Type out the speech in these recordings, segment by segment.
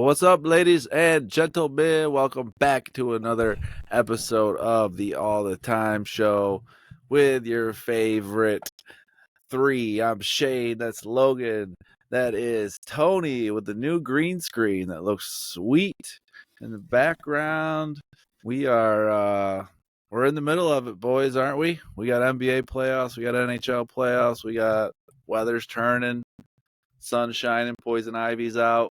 What's up, ladies and gentlemen? Welcome back to another episode of the All the Time Show with your favorite three. I'm Shane. That's Logan. That is Tony with the new green screen that looks sweet in the background. We're in the middle of it, boys, aren't we? We got NBA playoffs. We got NHL playoffs. We got weather's turning, sun shining, poison ivy's out.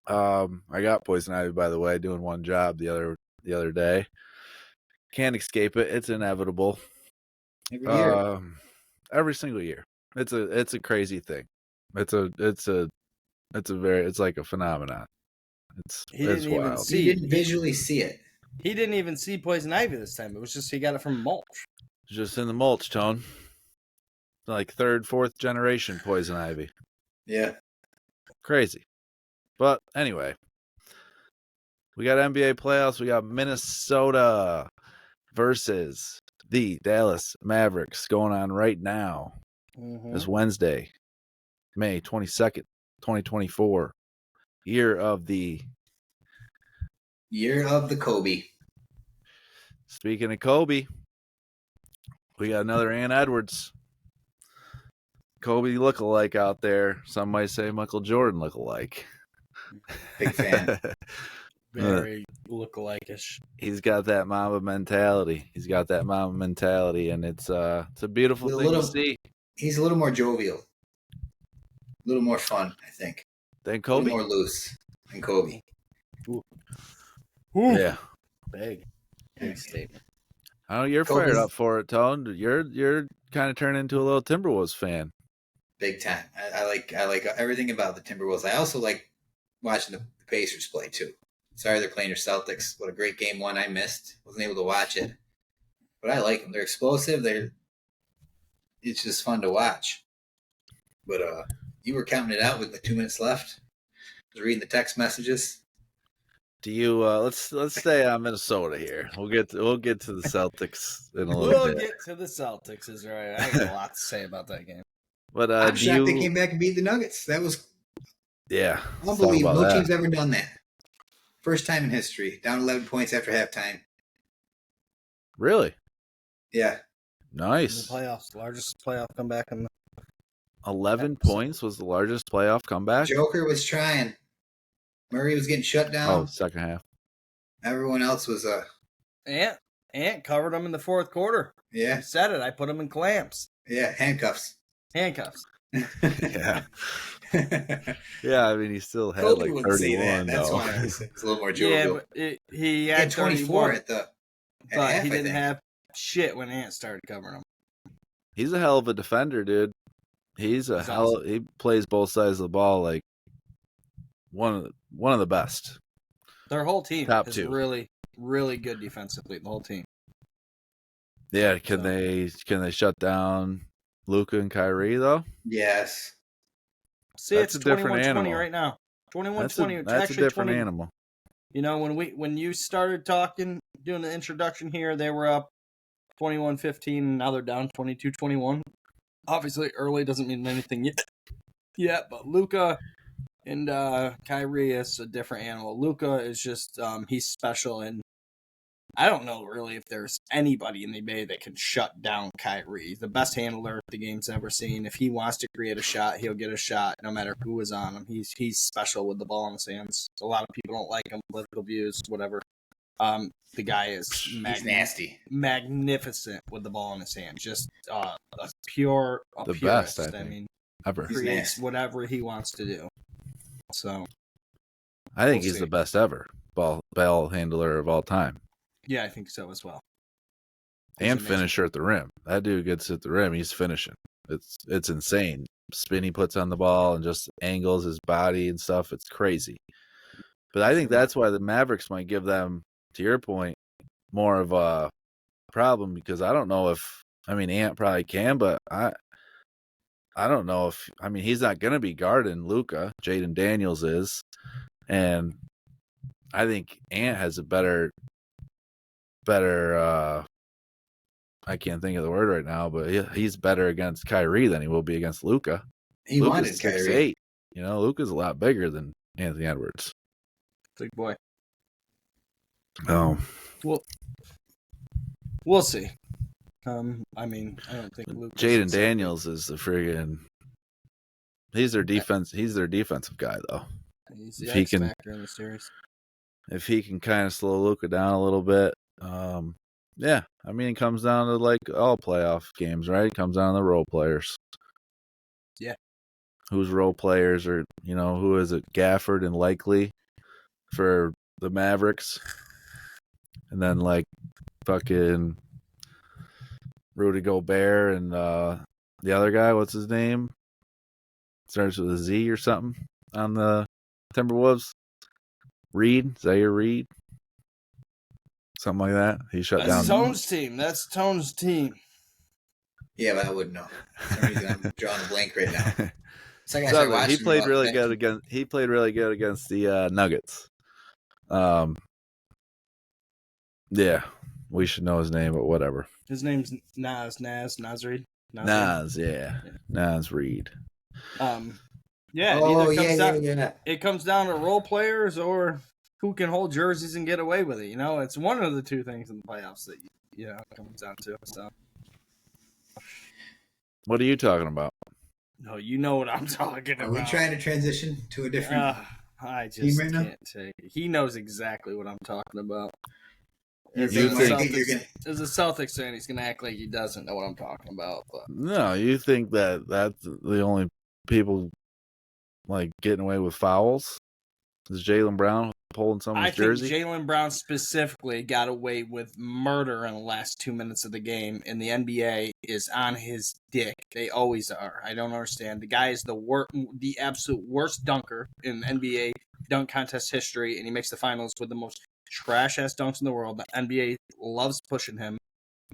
I got poison ivy, by the way, doing one job the other day. Can't escape it. It's inevitable. Every year. Every single year. It's a crazy thing. It's like a phenomenon. It's wild. He didn't visually see it. He didn't even see poison ivy this time. It was just he got it from mulch. Just in the mulch, Tone. Like third, fourth generation poison ivy. Yeah. Crazy. But anyway, we got NBA playoffs. We got Minnesota versus the Dallas Mavericks going on right now. It's Wednesday, May 22nd, 2024. Year of the Kobe. Speaking of Kobe, we got another Ant Edwards. Kobe lookalike out there. Some might say Michael Jordan lookalike. Big fan. Very lookalike-ish. He's got that Mamba mentality. And it's a beautiful thing to see. He's a little more jovial. A little more fun, I think. Than Kobe? A little more loose than Kobe. Ooh. Yeah. Big statement. I know you're fired up for it, Tone. You're kind of turning into a little Timberwolves fan. Big time. I like everything about the Timberwolves. I also like watching the Pacers play too. Sorry they're playing your Celtics. What a great game one I missed. Wasn't able to watch it. But I like them. They're explosive. It's just fun to watch. But you were counting it out with the 2 minutes left. I was reading the text messages. Do you let's stay on Minnesota here. We'll get to the Celtics in a little bit. We'll get to the Celtics is right. I got a lot to say about that game. But I'm shocked they came back and beat the Nuggets. That was unbelievable. No team's ever done that. First time in history. Down 11 points after halftime. Really? Yeah. Nice. In the playoffs, largest playoff comeback in 11 points was the largest playoff comeback. Joker was trying. Murray was getting shut down. Oh, second half. Everyone else was Ant covered him in the fourth quarter. Yeah. He said it. I put him in clamps. Yeah, handcuffs. Yeah. Yeah, I mean, he still had Kobe like wouldn't 31. say that. That's though. why it's a little more jovial. Yeah, but he had had 24 at but half, he didn't have shit when Ant started covering him. He's a hell of a defender, dude. He's awesome. He plays both sides of the ball like one of the best. Their whole team Top is two. really, really good defensively. The whole team. Yeah, can they shut down Luka and Kyrie though? Yes. See, That's it's a different 21-20 animal. right now. 21-20. That's a different animal. You know, when you started doing the introduction here, they were up 21-15, and now they're down 22-21. Obviously, early doesn't mean anything yet, but Luka and Kyrie is a different animal. Luka is just he's special, and I don't know really if there's anybody in the NBA that can shut down Kyrie. He's the best handler the game's ever seen. If he wants to create a shot, he'll get a shot no matter who is on him. He's special with the ball in his hands. A lot of people don't like him, political views, whatever. The guy is nasty, magnificent with the ball in his hand. Just the best. I mean, ever. Creates whatever he wants to do. So, I think he's the best ever ball handler of all time. Yeah, I think so as well. And finisher at the rim. That dude gets at the rim, he's finishing. It's insane. Spin he puts on the ball and just angles his body and stuff. It's crazy. But I think that's why the Mavericks might give them, to your point, more of a problem, because I don't know if, I mean, Ant probably can, but I don't know if, I mean, he's not going to be guarding Luka. Jaden Daniels is. And I think Ant has a better I can't think of the word right now, but he's better against Kyrie than he will be against Luka. He wanted Kyrie. 6'8". You know, Luka's a lot bigger than Anthony Edwards. Big boy. Oh, Well, we'll see. I mean, I don't think Luke. Jaden Daniels is the friggin'. He's their defense. He's their defensive guy, though. He's the If he X can- factor in the series. If he can kind of slow Luka down a little bit, yeah. I mean, it comes down to like all playoff games, right? It comes down to the role players. Yeah. Whose role players are, who is it? Gafford and Likely for the Mavericks. And then like fucking Rudy Gobert and the other guy, what's his name? Starts with a Z or something on the Timberwolves. Reed, Zaire Reed. Something like that. He shut That's down. Tone's team. That's Tone's team. Yeah, but I wouldn't know. For some reason, I'm drawing a blank right now. Second I So, started watching, he played really that- good against. He played really good against the Nuggets. Yeah, we should know his name, but whatever. His name's Naz Reid. Nas, yeah. Nas Reed. Yeah. Oh, It either comes yeah. It comes down to role players or who can hold jerseys and get away with it. It's one of the two things in the playoffs that it comes down to. So, What are you talking about? no, you know what I'm talking Are about. we trying to transition to a different? I team just right now? can't take it. He knows exactly what I'm talking about. You As a Celtics fan, he's gonna act like he doesn't know what I'm talking about. But No, you think that that's the only people like getting away with fouls? Is Jaylen Brown holding I someone's think jersey? Jaylen Brown specifically got away with murder in the last 2 minutes of the game, and the NBA is on his dick. They always are. I don't understand. The guy is the absolute worst dunker in NBA dunk contest history, and he makes the finals with the most trash-ass dunks in the world. The NBA loves pushing him.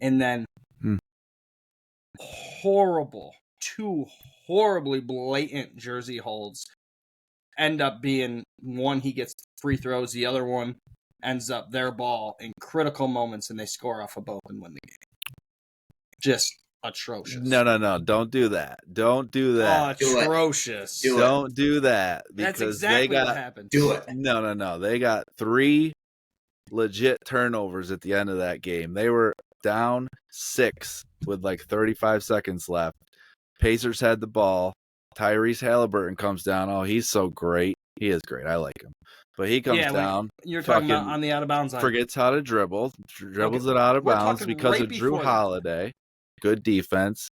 And then two horribly blatant jersey holds end up being one he gets free throws, the other one ends up their ball in critical moments, and they score off of both and win the game. Just atrocious. No. Don't do that. Don't do that. Atrocious. Don't do that. That's Because exactly they got what happened. Do it. No. They got 3 legit turnovers at the end of that game. They were down 6 with like 35 seconds left. Pacers had the ball. Tyrese Halliburton comes down. Oh, he's so great. He is great. I like him. But he comes down. You're talking about fucking on the out of bounds line. Forgets how to dribbles it out of We're bounds talking because right of Drew before that. Holiday. Good defense.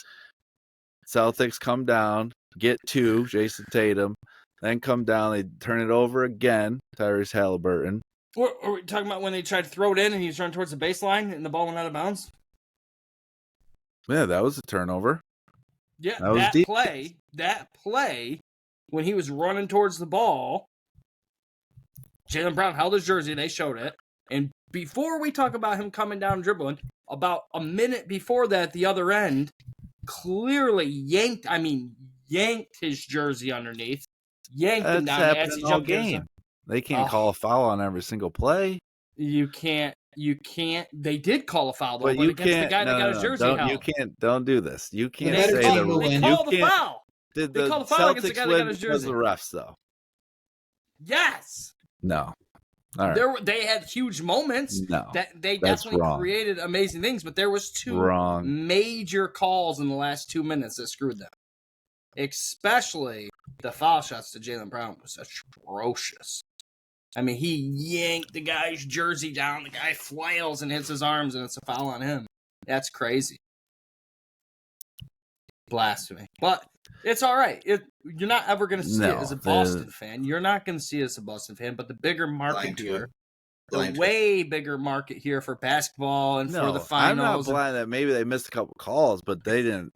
Celtics come down, get 2, Jason Tatum, then come down. They turn it over again, Tyrese Halliburton. Are we talking about when they tried to throw it in and he was running towards the baseline and the ball went out of bounds? Yeah, that was a turnover. Yeah, That was deep. that play, when he was running towards the ball, Jaylen Brown held his jersey, they showed it, and before we talk about him coming down and dribbling, about a minute before that, at the other end, clearly yanked his jersey underneath, yanked him That's down as happening he all jumped in. game. They can't call a foul on every single play. You can't. They did call a foul, though, But but you against the can't. guy that got his jersey held. You can't. Don't do this. You can't They say call- the they They win. called the can't- foul. Did They the called a foul against the Celtics guy that win got his because jersey. of the refs, though? Yes. No. All right. They had huge moments. No. They that's definitely wrong. created amazing things, but there was 2 Wrong. major calls in the last 2 minutes that screwed them. Especially the foul shots to Jaylen Brown was atrocious. I mean, he yanked the guy's jersey down. The guy flails and hits his arms, and it's a foul on him. That's crazy. Blasphemy. But it's all right. You're not ever going to see it as a Boston fan. You're not going to see it as a Boston fan, but the bigger market here, the way bigger market here for basketball and for the finals. I'm not blind that maybe they missed a couple calls, but they didn't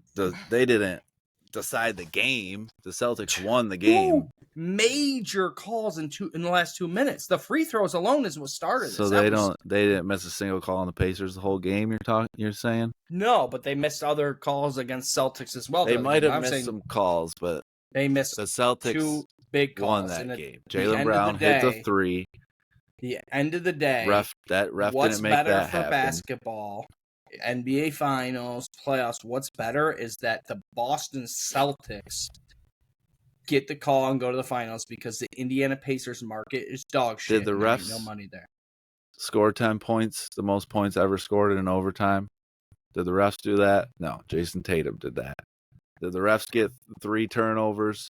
decide the game. The Celtics won the game. Major calls in the last 2 minutes. The free throws alone is what started So this. they didn't miss a single call on the Pacers the whole game. You're saying? No, but they missed other calls against Celtics as well. They might have missed some calls, but they missed the Celtics 2 big calls won that game. Jaylen Brown hit the 3. The end of the day, Ref what's didn't make better that for happen. basketball, NBA Finals, playoffs? What's better is that the Boston Celtics get the call and go to the finals because the Indiana Pacers market is dog shit. Did the and there ain't refs no money there? score 10 points, the most points ever scored in overtime? Did the refs do that? No. Jason Tatum did that. Did the refs get 3 turnovers?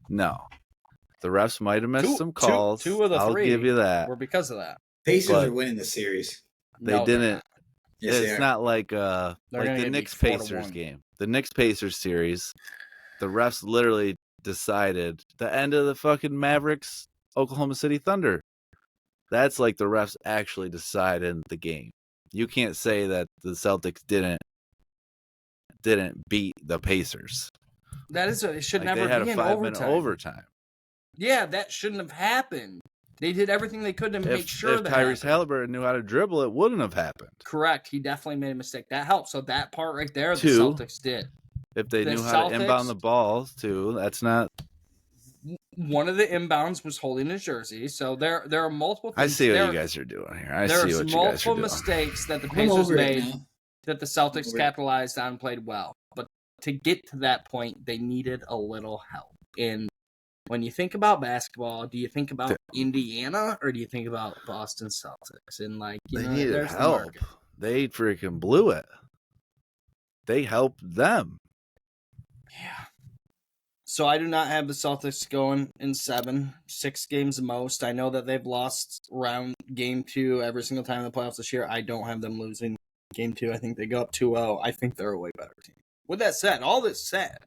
No. The refs might have missed some calls. Two of the I'll 3 give you that. were because of that. Pacers But are winning the series. They No, they're didn't. not. Yes, they It's are. not like They're the gonna get Knicks beat 4-1. Pacers game. The Knicks Pacers series, the refs literally decided the end of the fucking Mavericks Oklahoma City Thunder. That's like the refs actually decided the game. You can't say that the Celtics didn't beat the Pacers. That is, it should Like never they had be a in 5-minute overtime. Yeah, that shouldn't have happened. They did everything they could to make sure if that Tyrese happened. Halliburton knew how to dribble, it wouldn't have happened. Correct. He definitely made a mistake. That helped. So that part right there, the 2, Celtics did. If they The knew how to inbound Celtics- the balls too, that's not. One of the inbounds was holding his jersey. So there are multiple things. I see what you guys are doing here. I see what you guys are multiple doing. mistakes that the I'm Pacers over it made now. that the Celtics Over it. capitalized on and played well. But to get to that point, they needed a little help. And when you think about basketball, do you think about Indiana or do you think about Boston Celtics? And like, They needed there's the help. market. They freaking blew it. They helped them. Yeah. So I do not have the Celtics going in 7, 6 games the most. I know that they've lost game 2 every single time in the playoffs this year. I don't have them losing game 2. I think they go up 2-0. I think they're a way better team. With that said, all this said,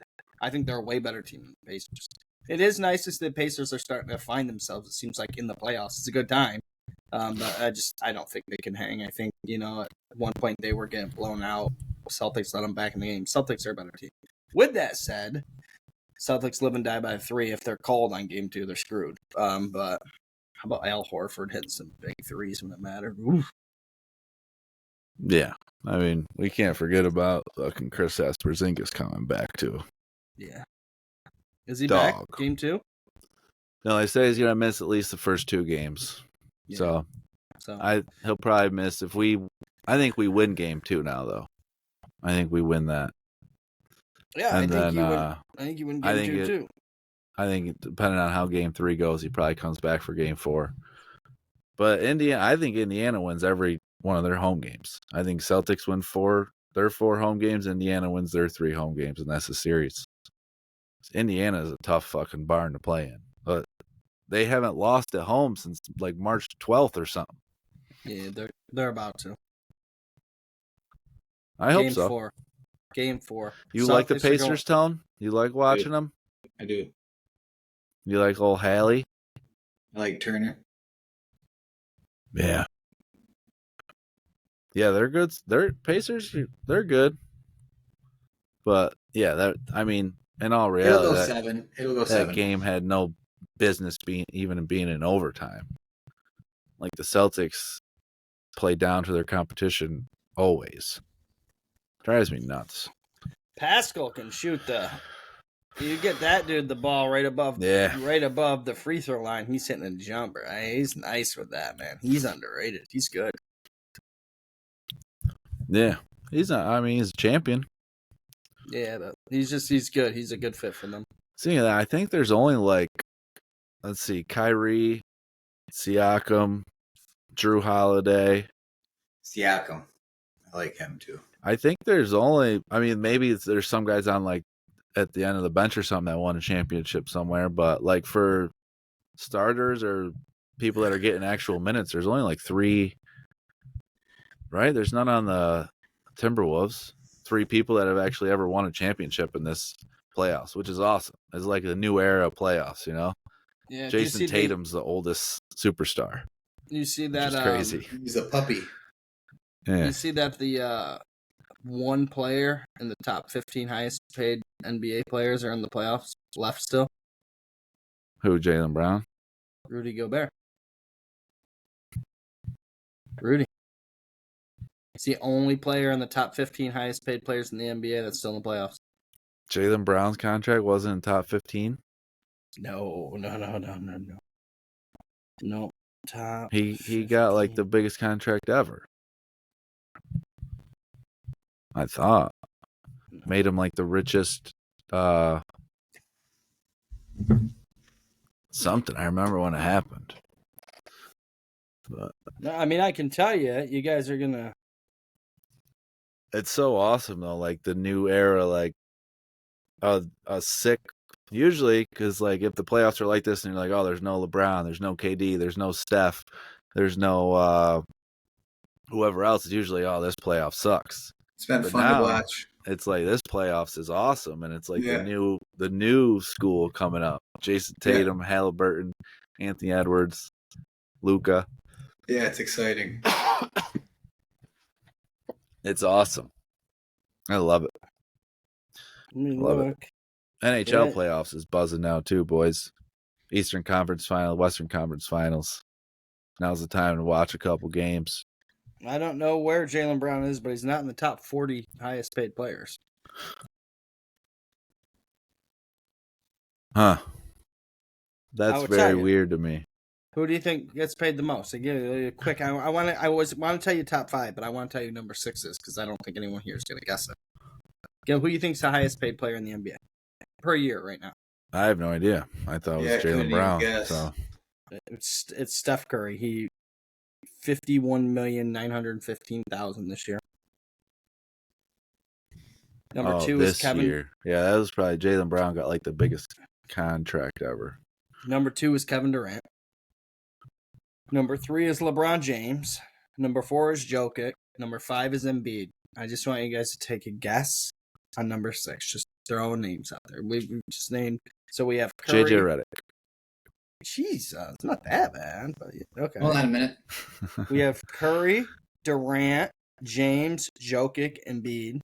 I think they're a way better team than the Pacers. It is nice to see the Pacers are starting to find themselves. It seems like in the playoffs, it's a good time. But I don't think they can hang. I think, at one point they were getting blown out. Celtics let them back in the game. Celtics are a better team. With that said, Celtics live and die by 3. If they're called on game 2, they're screwed. But how about Al Horford hitting some big threes when it mattered? Oof. Yeah. I mean, we can't forget about fucking Chris Porzingis coming back too. Yeah. Is he Dog. back game 2? No, they say he's gonna miss at least the first 2 games. Yeah. So he'll probably miss I think we win game 2 now though. I think we win that. Yeah, And I think then, I think you win game 2 too. I think depending on how game 3 goes, he probably comes back for game 4. But I think Indiana wins every one of their home games. I think Celtics win their 4 home games. Indiana wins their 3 home games, and that's the series. Indiana is a tough fucking barn to play in, but they haven't lost at home since like March 12th or something. Yeah, they're about to. I hope so. Game 4. You like the Pacers, Tone? You like watching them? I do. You like old Hallie? I like Turner. Yeah. Yeah, they're good. Pacers, they're good. But yeah, in all reality, It'll go 7. that game had no business being in overtime. Like the Celtics play down to their competition always. Drives me nuts. Pascal can shoot you get that dude the ball right above the free throw line. He's hitting a jumper. He's nice with that, man. He's underrated. He's good. Yeah. He's a champion. Yeah, but he's good. He's a good fit for them. Seeing that, I think there's only Kyrie, Siakam, Drew Holiday. Siakam. I like him too. I think there's maybe there's some guys on at the end of the bench or something that won a championship somewhere, but for starters or people that are getting actual minutes, there's only 3, right? There's none on the Timberwolves. 3 people that have actually ever won a championship in this playoffs, which is awesome. It's like the new era of playoffs, Yeah, Jason Tatum's the oldest superstar. You see that? Which is crazy. He's a puppy. Yeah. You see that the one player in the top 15 highest paid NBA players are in the playoffs left still? Who, Jaylen Brown? Rudy Gobert. Rudy. He's the only player in the top 15 highest paid players in the NBA that's still in the playoffs. Jaylen Brown's contract wasn't in top 15? No. No. Top He 15. got the biggest contract ever. I thought. Made him the richest Something. I remember when it happened. But No, I mean, I can tell you guys are gonna. it's so awesome though, like the new era, like a sick. Usually, because like if the playoffs are like this, and you're like, oh, there's no LeBron, there's no KD, there's no Steph, there's no whoever else. It's usually, oh, this playoff sucks. It's been But fun now, to watch. it's like this playoffs is awesome, and it's like Yeah. the new school coming up. Jason Tatum, Halliburton, Anthony Edwards, Luka. Yeah, it's exciting. It's awesome. I love it. I mean, Love it. look. NHL Yeah. playoffs is buzzing now too, boys. Eastern Conference Final, Western Conference Finals. Now's the time to watch a couple games. I don't know where Jaylen Brown is, but he's not in the top 40 highest paid players. Huh. I That's would very tell you. weird to me. Who do you think gets paid the most? Again, quick. I want to tell you top 5, but I want to tell you number 6 is because I don't think anyone here is going to guess it. Again, who do you think's the highest paid player in the NBA per year right now? I have no idea. I thought it was couldn't Jaylen even Brown. guess. So It's Steph Curry. He $51,915,000 this year. Number 2 is this Kevin. year. Yeah, that was probably Jaylen Brown got like the biggest contract ever. Number 2 is Kevin Durant. Number 3 is LeBron James. Number 4 is Jokic. Number 5 is Embiid. I just want you guys to take a guess on number 6. Just throw names out there. We've just named. So we have Curry. JJ Redick. Jesus, it's not that bad, but okay. Hold on a minute. We have Curry, Durant, James, Jokic, Embiid.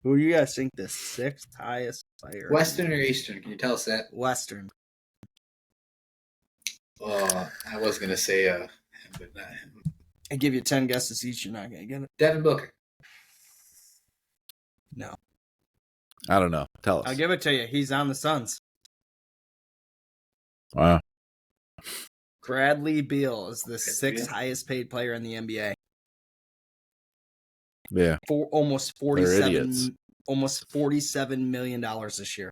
Who do you guys think the 6th highest player? Western or Eastern? Can you tell us that? Western. Oh, I was going to say him, but not him. I give you 10 guesses each. You're not going to get it. Devin Booker. No. I don't know. Tell us. I'll give it to you. He's on the Suns. Wow. Bradley Beal is the 6th Beal. highest paid player in the NBA. Yeah. For almost They're idiots. $47 million this year.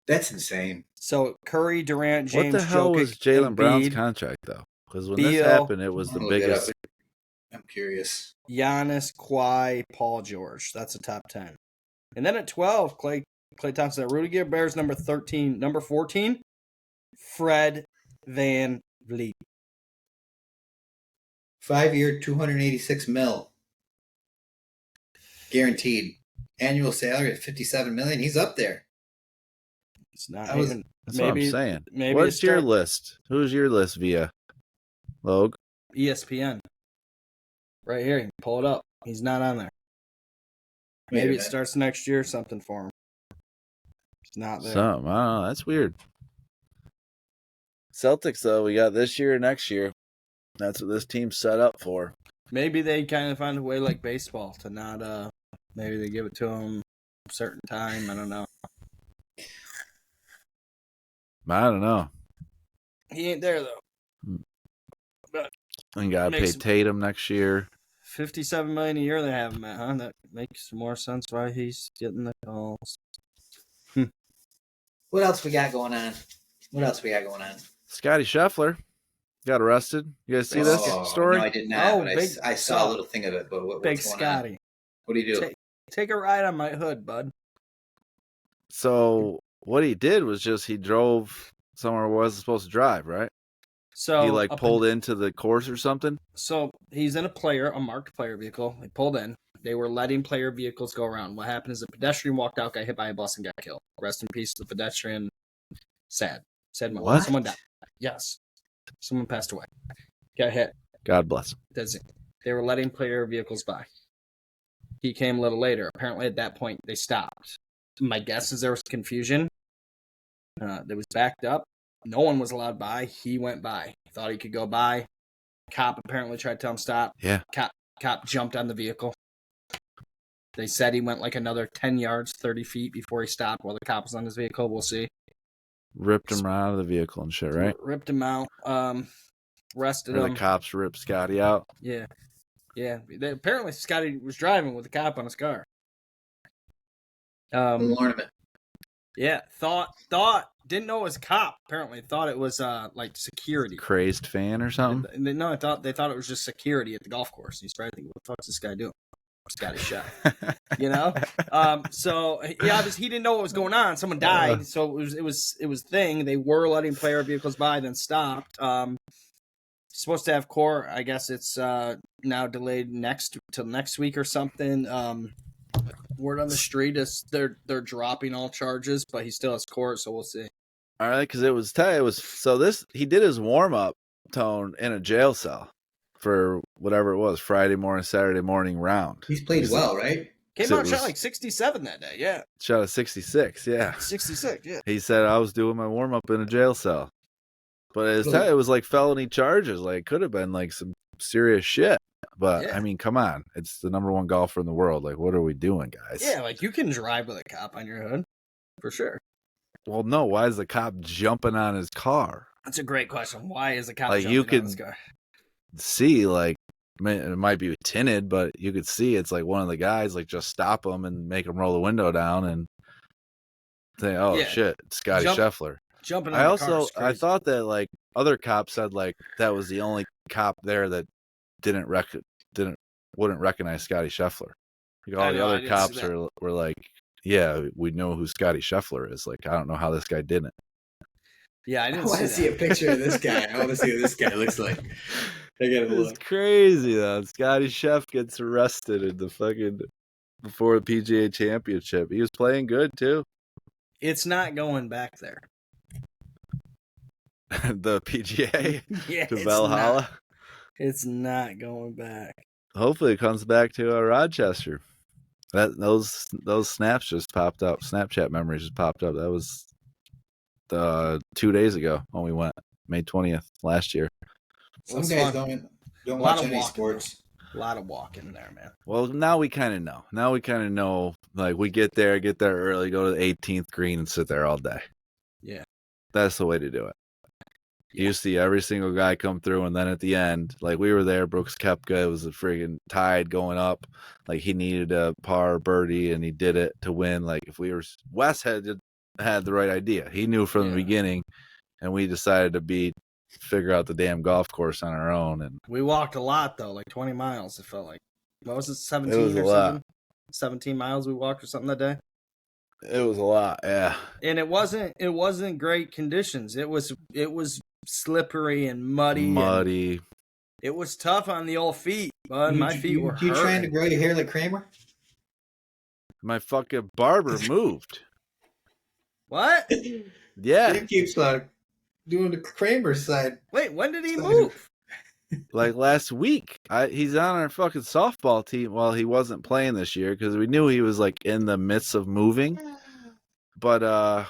That's insane. So Curry, Durant, James, What the hell Jokic, was Jaylen Brown's Embiid, contract though? Because when Beal. this happened, it was the I'll look it biggest. up. I'm curious. Giannis, Kawhi, Paul George. That's a top 10. And then at 12, Klay Thompson. Rudy Gobert's number 13. Number 14, Fred Van Vliet. 5-year, $286 million. Guaranteed. Annual salary at $57 million. He's up there. It's not I was- even. That's maybe, what I'm saying. Maybe What's your start list? Who's your list via? Logue? ESPN. Right here. You can pull it up. He's not on there. Wait a Maybe it minute. starts next year or something for him. It's not there. Something. I don't know. That's weird. Celtics, though, we got this year, next year. That's what this team's set up for. Maybe they kind of find a way like baseball to not, maybe they give it to him a certain time. I don't know. I don't know. He ain't there, though. And got to pay Makes- Tatum next year. $57 million a year they have him at, huh? That makes more sense why he's getting the calls. What else we got going on? Scotty Scheffler got arrested. You guys see this Oh, story? No, I did not. Oh, but big- I saw a little thing of it. But what's Big going on? Scotty. What do you do? Take a ride on my hood, bud. So what he did was just he drove somewhere he wasn't supposed to drive, right? So He like up pulled into the course or something. So he's in a marked player vehicle. They pulled in. They were letting player vehicles go around. What happened is a pedestrian walked out, got hit by a bus, and got killed. Rest in peace to the pedestrian. Sad moment. What? Someone died. Yes. Someone passed away. Got hit. God bless him. That's it. They were letting player vehicles by. He came a little later. Apparently, at that point, they stopped. My guess is there was confusion. They was backed up. No one was allowed by. He went by. He thought he could go by. Cop apparently tried to tell him stop. Yeah. Cop jumped on the vehicle. They said he went like another 10 yards, 30 feet before he stopped while the cop was on his vehicle. We'll see. Ripped him out of the vehicle and shit, right? Ripped him out. Arrested Or him. the cops ripped Scotty out. Yeah. Apparently, Scotty was driving with the cop on his car. The ornament. Yeah, thought didn't know it was a cop. Apparently, thought it was like security. Crazed fan or something. No, they thought it was just security at the golf course. He's probably thinking, "What the fuck's this guy doing?" Scotty Chef, you know. So yeah, he didn't know what was going on. Someone died, so it was thing. They were letting player vehicles by, then stopped. Supposed to have court. I guess it's now delayed till next week or something. Word on the street is they're dropping all charges, but he still has court, so we'll see. All right, because it was so he did his warm up tone in a jail cell for whatever it was, Friday morning, Saturday morning round. He's played well, right? Came out and shot like 67 that day, yeah. Shot a 66, yeah. 66, yeah. He said I was doing my warm up in a jail cell, but it was like felony charges. Like it could have been like some serious shit. But yeah. I mean, come on, it's the number one golfer in the world. Like, what are we doing, guys? Yeah, like you can drive with a cop on your hood, for sure. Well, no. Why is the cop jumping on his car? That's a great question. Why is the cop like jumping on his car? See, like, it might be tinted, but you could see it's like one of the guys like just stop him and make him roll the window down and say, "Oh shit, it's Scotty Scheffler." Jumping on the car is crazy. I thought that like other cops said like that was the only cop there that wouldn't recognize Scotty Scheffler. Like all the other cops were like, "Yeah, we know who Scotty Scheffler is." Like, I don't know how this guy didn't. Yeah, I want to see a picture of this guy. I want to see what this guy looks like. It's crazy though. Scotty Chef gets arrested in the fucking before the PGA Championship. He was playing good too. It's not going back there. The PGA, yeah, to Valhalla. It's not going back. Hopefully, it comes back to Rochester. Those snaps just popped up. Snapchat memories just popped up. That was 2 days ago when we went, May 20th last year. Some guys don't watch any sports. A lot of walking there, man. Well, now we kind of know. Like, we get there early, go to the 18th green and sit there all day. Yeah. That's the way to do it. Yeah. You see every single guy come through, and then at the end, like, we were there, Brooks Koepka, it was a friggin' tide going up. Like, he needed a par birdie, and he did it to win. Like, Wes had the right idea. He knew from the beginning, and we decided to figure out the damn golf course on our own. And we walked a lot though, like 20 miles. It felt like, what was it, 17 it was or a something? lot. 17 miles we walked or something that day. It was a lot, yeah. And it wasn't great conditions. It was slippery and muddy. And it was tough on the old feet, bud. My feet were hurting. You trying to grow your hair like Kramer? My fucking barber moved. What? Yeah. He keeps doing the Kramer side. Wait, when did he move? Like last week. He's on our fucking softball team. Well, he wasn't playing this year because we knew he was like in the midst of moving. But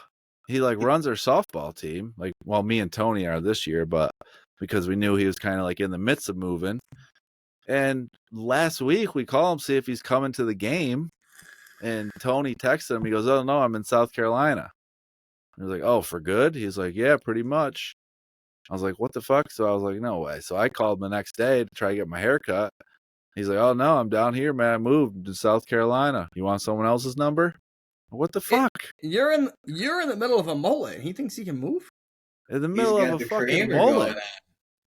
he like runs our softball team. Like, well, me and Tony are this year, but because we knew he was kind of like in the midst of moving. And last week we call him, see if he's coming to the game. And Tony texted him. He goes, "Oh no, I'm in South Carolina." He was like, "Oh, for good?" He's like, "Yeah, pretty much." I was like, "What the fuck?" So I was like, "No way." So I called him the next day to try to get my hair cut. He's like, "Oh no, I'm down here, man. I moved to South Carolina. You want someone else's number?" What the fuck? You're in the middle of a mullet. He thinks he can move? In the middle of a fucking mullet.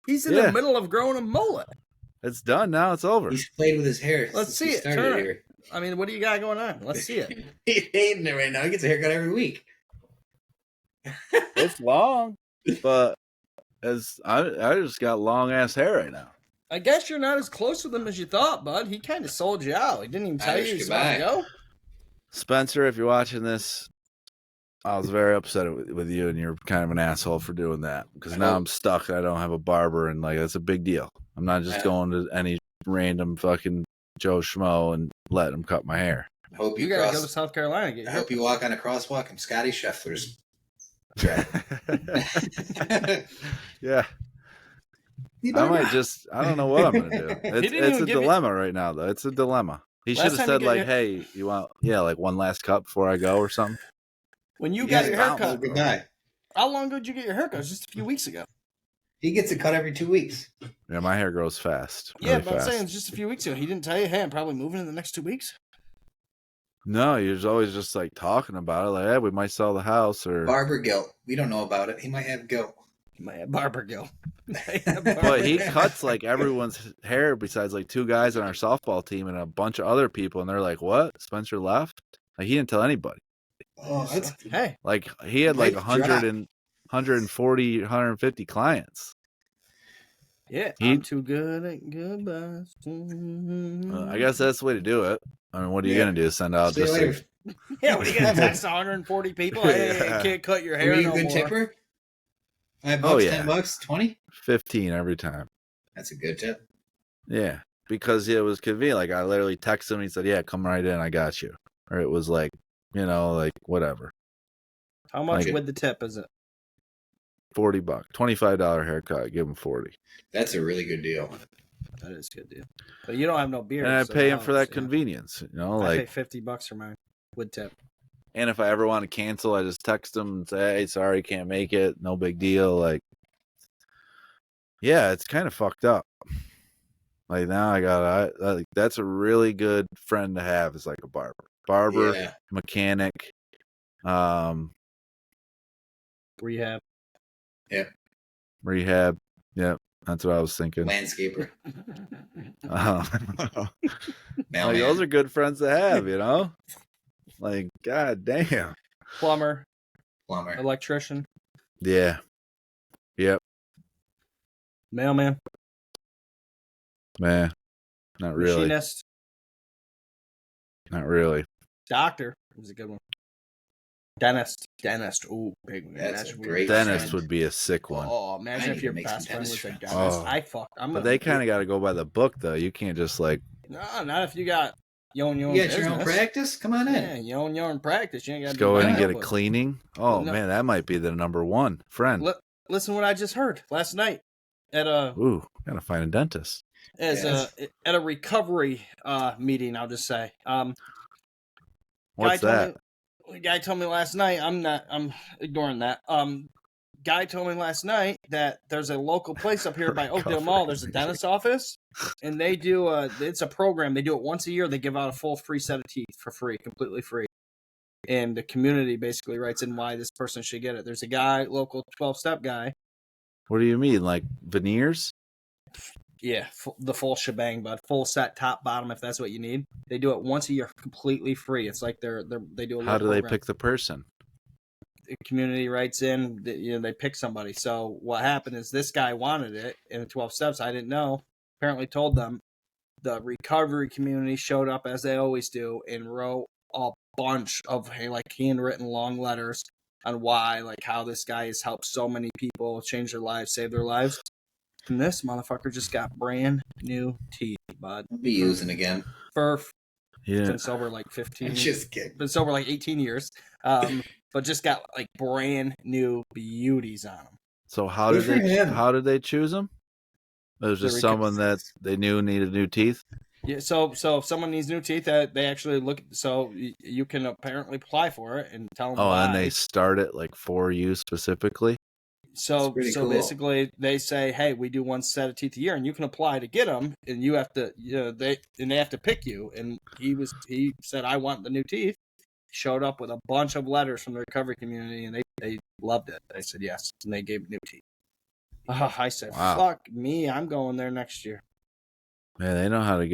He's in the middle of growing a mullet. It's done now. It's over. He's played with his hair. Let's see it. Turn it. I mean, what do you got going on? Let's see it. He's hating it right now. He gets a haircut every week. It's long, but I just got long ass hair right now. I guess you're not as close with him as you thought, bud. He kind of sold you out. He didn't even tell you he was about to go. Spencer, if you're watching this, I was very upset with you, and you're kind of an asshole for doing that. Because now I'm stuck. And I don't have a barber, and like that's a big deal. I'm not just going to any random fucking Joe Schmo and letting him cut my hair. I hope you gotta go to South Carolina. I hope you walk on a crosswalk. I'm Scotty Scheffler's. Yeah. I might I don't know what I'm going to do. It's a dilemma right now, though. It's a dilemma. He should have said, like, hey, you want, like one last cut before I go or something. When you got your haircut, how long ago did you get your haircut? Just a few weeks ago. He gets it cut every 2 weeks. Yeah, my hair grows fast. Yeah, but I'm saying it's just a few weeks ago. He didn't tell you, hey, I'm probably moving in the next 2 weeks. No, he was always just like talking about it, like, hey, we might sell the house or. Barber guilt. We don't know about it. He might have guilt. He might have barber guilt. But he cuts like everyone's hair besides like 2 guys on our softball team and a bunch of other people, and they're like, "What? Spencer left?" Like he didn't tell anybody. Oh, that's Hey, Like he had like Nice 100 drop. and 140, 150 clients. yeah, I'm too good at goodbyes. I guess that's the way to do it. I mean, what are you Yeah. gonna do? Send out See you just later. Yeah, what are you gonna text 140 people? Hey, Yeah. I can't cut your Were hair you a no good more. tipper? $5, Oh, yeah. $10, 20? 15 every time. That's a good tip. Yeah, because it was convenient. Like I literally texted him. He said, "Yeah, come right in. I got you." Or it was like, like whatever. How much Like- with the tip is it? $40, $25 haircut. Give him 40, That's a really good deal. That is a good deal. But you don't have no beard. and I so pay him that for that helps, convenience. I Like. pay $50 for mine with tip. And if I ever want to cancel, I just text them and say, "Hey, sorry, can't make it. No big deal." Like, yeah, it's kind of fucked up. Like now like that's a really good friend to have. Is like a barber, Yeah. mechanic, Rehab. rehab. Yep, that's what I was thinking. Landscaper. Like Mailman. those are good friends to have, Like, god damn. Plumber. Plumber. Electrician. Yeah. Yep. Mailman. Man. Not really. Machinist. Not really. Doctor. It was a good one. Dentist. Ooh, big one. That's Imagine a we- great Dentist friend. would be a sick one. Oh, I imagine need if to your make some best friend was dentist a friends. dentist. Oh. I'm But they kind of got to go by the book, though. You can't just like. No, not if you got your own You got business. your own practice? Come on in. Yeah, your own practice. You ain't got Just to go in and that, get a but- cleaning. Oh No. man, that might be the number one friend. Listen, what I just heard last night at a Ooh, gotta find a dentist. Yes. at a recovery meeting. I'll just say. What's that? Guy told me last night. I'm ignoring that. Guy told me last night that there's a local place up here by Oakdale Mall. There's a dentist office, and they do it's a program. They do it once a year. They give out a full free set of teeth for free, completely free. And the community basically writes in why this person should get it. There's a guy, local 12-step guy. What do you mean, like veneers? Yeah, the full shebang, bud. Full set, top, bottom, if that's what you need. They do it once a year, completely free. It's like they do a How do little they program. pick the person? The community writes in, they pick somebody. So what happened is this guy wanted it in the 12 steps. I didn't know. Apparently told them. The recovery community showed up as they always do and wrote a bunch of handwritten long letters on why, like how this guy has helped so many people change their lives, save their lives. And this motherfucker just got brand new teeth, bud. I'll be using again. Yeah. Been sober like 15. Just kidding. Been sober like 18 years. But just got like brand new beauties on them. So how Good did for they him. choose them? It was The just someone that they knew needed new teeth. Yeah, so if someone needs new teeth, they actually look. So you can apparently apply for it and tell them. Oh, why. and they start it like for you specifically. So That's pretty cool. basically, they say, "Hey, we do one set of teeth a year, and you can apply to get them, and you have to, they have to pick you." And he said, "I want the new teeth." Showed up with a bunch of letters from the recovery community, and they loved it. They said yes, and they gave new teeth. I said, Wow. "Fuck me, I'm going there next year." Man, they know how to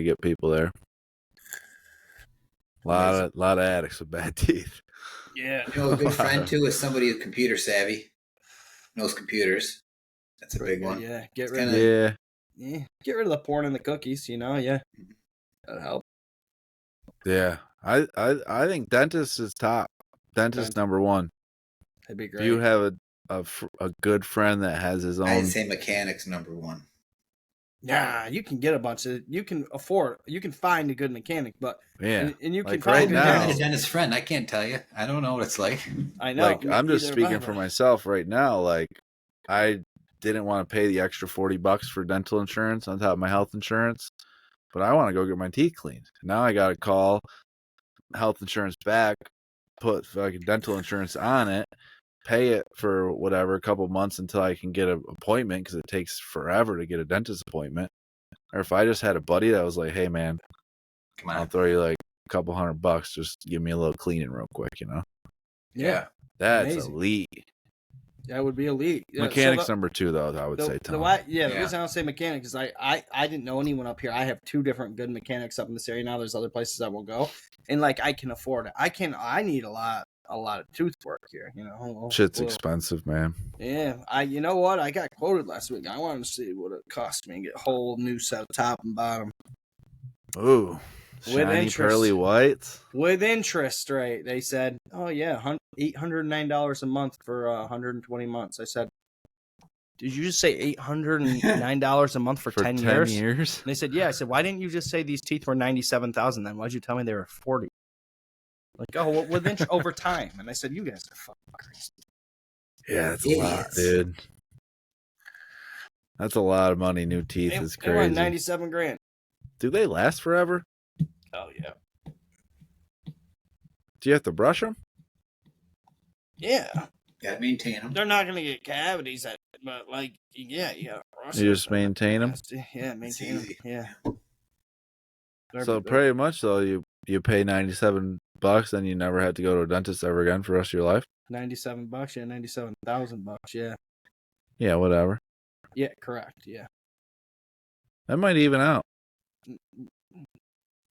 get people there. A lot of addicts with bad teeth. Yeah, You know, a good friend too is somebody who's computer savvy, knows computers. That's a big one. yeah. Get It's rid of kinda- get rid of the porn and the cookies. Yeah, that'd help. Yeah. I think dentist is top. Dentist number one. That'd be If great. you have a good friend that has his own. I'd say mechanics number one. Yeah, you can get a bunch of. You can afford. You can find a good mechanic, but Yeah. and you can Like find right a now- I'm dentist. a dentist friend. I can't tell you. I don't know what it's like. I know. Like I'm just Neither speaking have I, for but- myself right now. Like I didn't want to pay the extra $40 for dental insurance on top of my health insurance, but I want to go get my teeth cleaned. Now I got to call health insurance back, put fucking dental insurance on it, pay it for whatever, a couple months until I can get an appointment because it takes forever to get a dentist appointment. Or if I just had a buddy that was like, "Hey man, Come I'll on. throw you like a couple $100, just give me a little cleaning real quick, you know? Yeah. That's Amazing. elite. That would be elite. Yeah, Mechanics number 2, though, I would say, Tom. The reason I don't say mechanic is I didn't know anyone up here. I have 2 different good mechanics up in this area now. There's other places I will go, and like I can afford it. I need a lot of tooth work here. You know, Shit's expensive, man. Yeah, you know what? I got quoted last week. I wanted to see what it cost me to get a whole new set of top and bottom. Ooh, With shiny interest. pearly whites. With interest rate, they said, "Oh yeah, $809 a month for 120 months." I said, "Did you just say $809 a month for 10 years?" And they said, "Yeah." I said, "Why didn't you just say these teeth were 97,000 then? Why'd you tell me they were 40?" Like, oh, well, with interest over time. And I said, "You guys are fucking crazy." Yeah, that's a lot, dude. That's a lot of money. New teeth is crazy. They want 97 grand. Do they last forever? Oh yeah. Do you have to brush them? Yeah. Gotta maintain them. They're not gonna get cavities, but like, yeah, you gotta brush You just maintain them. Yeah, maintain them. Yeah. So pretty much though, you pay $97, and you never have to go to a dentist ever again for the rest of your life. $97, yeah, $97,000, yeah. Yeah, whatever. Yeah, correct. Yeah. That might even out.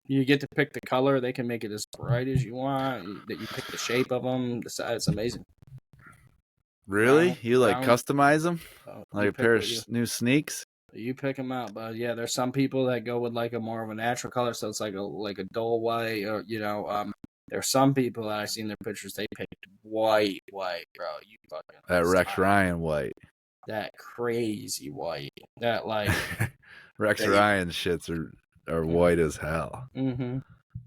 You get to pick the color. They can make it as bright as you want. That you pick the shape of them. It's amazing. Really? Brown, You like customize them? Like a pair of new sneaks? You pick them out, but yeah, there's some people that go with like a more of a natural color, so it's like a dull white, or there's some people that I seen their pictures. They picked white, bro. You fucking That Rex Ryan white. That crazy white. That like Rex Ryan shits are white as hell. Mm-hmm.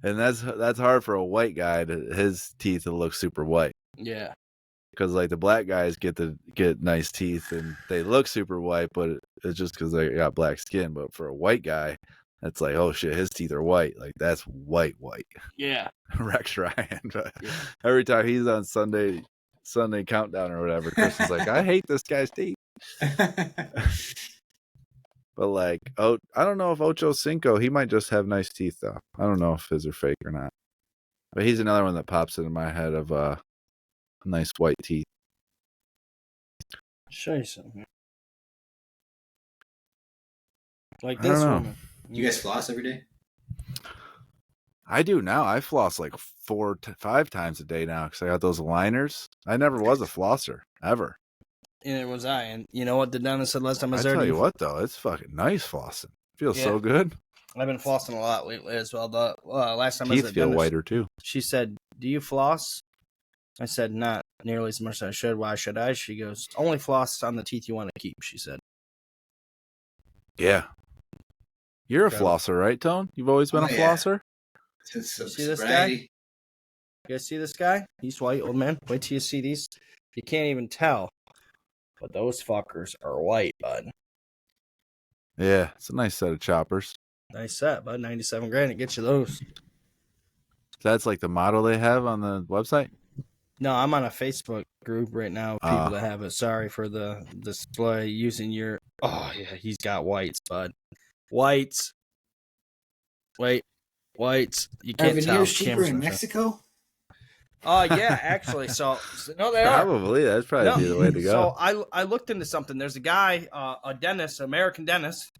And that's hard for a white guy his teeth to look super white. Yeah. Because like the black guys get nice teeth and they look super white, but it's just because they got black skin. But for a white guy, it's like, oh shit, his teeth are white. Like that's white. Yeah. Rex Ryan. Every time he's on Sunday Countdown or whatever, Chris is like, I hate this guy's teeth. But like, I don't know if Ocho Cinco, he might just have nice teeth though. I don't know if his are fake or not. But he's another one that pops into my head of nice white teeth. Show you something. Like this one. You guys floss every day? I do now. I floss like 4 to 5 times a day now because I got those aligners. I never was a flosser ever. Neither was I. And you know what the dentist said last time I was there? I tell you what though, it's fucking nice flossing. Feels so good. I've been flossing a lot lately as well. The last time teeth I was at the feel dentist, whiter too. She said, "Do you floss?" I said, "Not nearly as much as I should. Why should I?" She goes, "Only floss on the teeth you want to keep," she said. Yeah. You're a flosser, right, Tone? You've always been a flosser? See this guy? You guys see this guy? He's white, old man. Wait till you see these. You can't even tell. But those fuckers are white, bud. Yeah, it's a nice set of choppers. Nice set, bud. 97 grand. It gets you those. That's like the model they have on the website? No, I'm on a Facebook group right now. People that have it. Sorry for the display using your. Oh yeah, he's got whites, bud. Whites. Wait, whites. You can't tell. Are veneers cheaper in Mexico? Yeah, actually. So no, they are. Probably. That'd probably be the way to go. So I looked into something. There's a guy, a dentist, American dentist.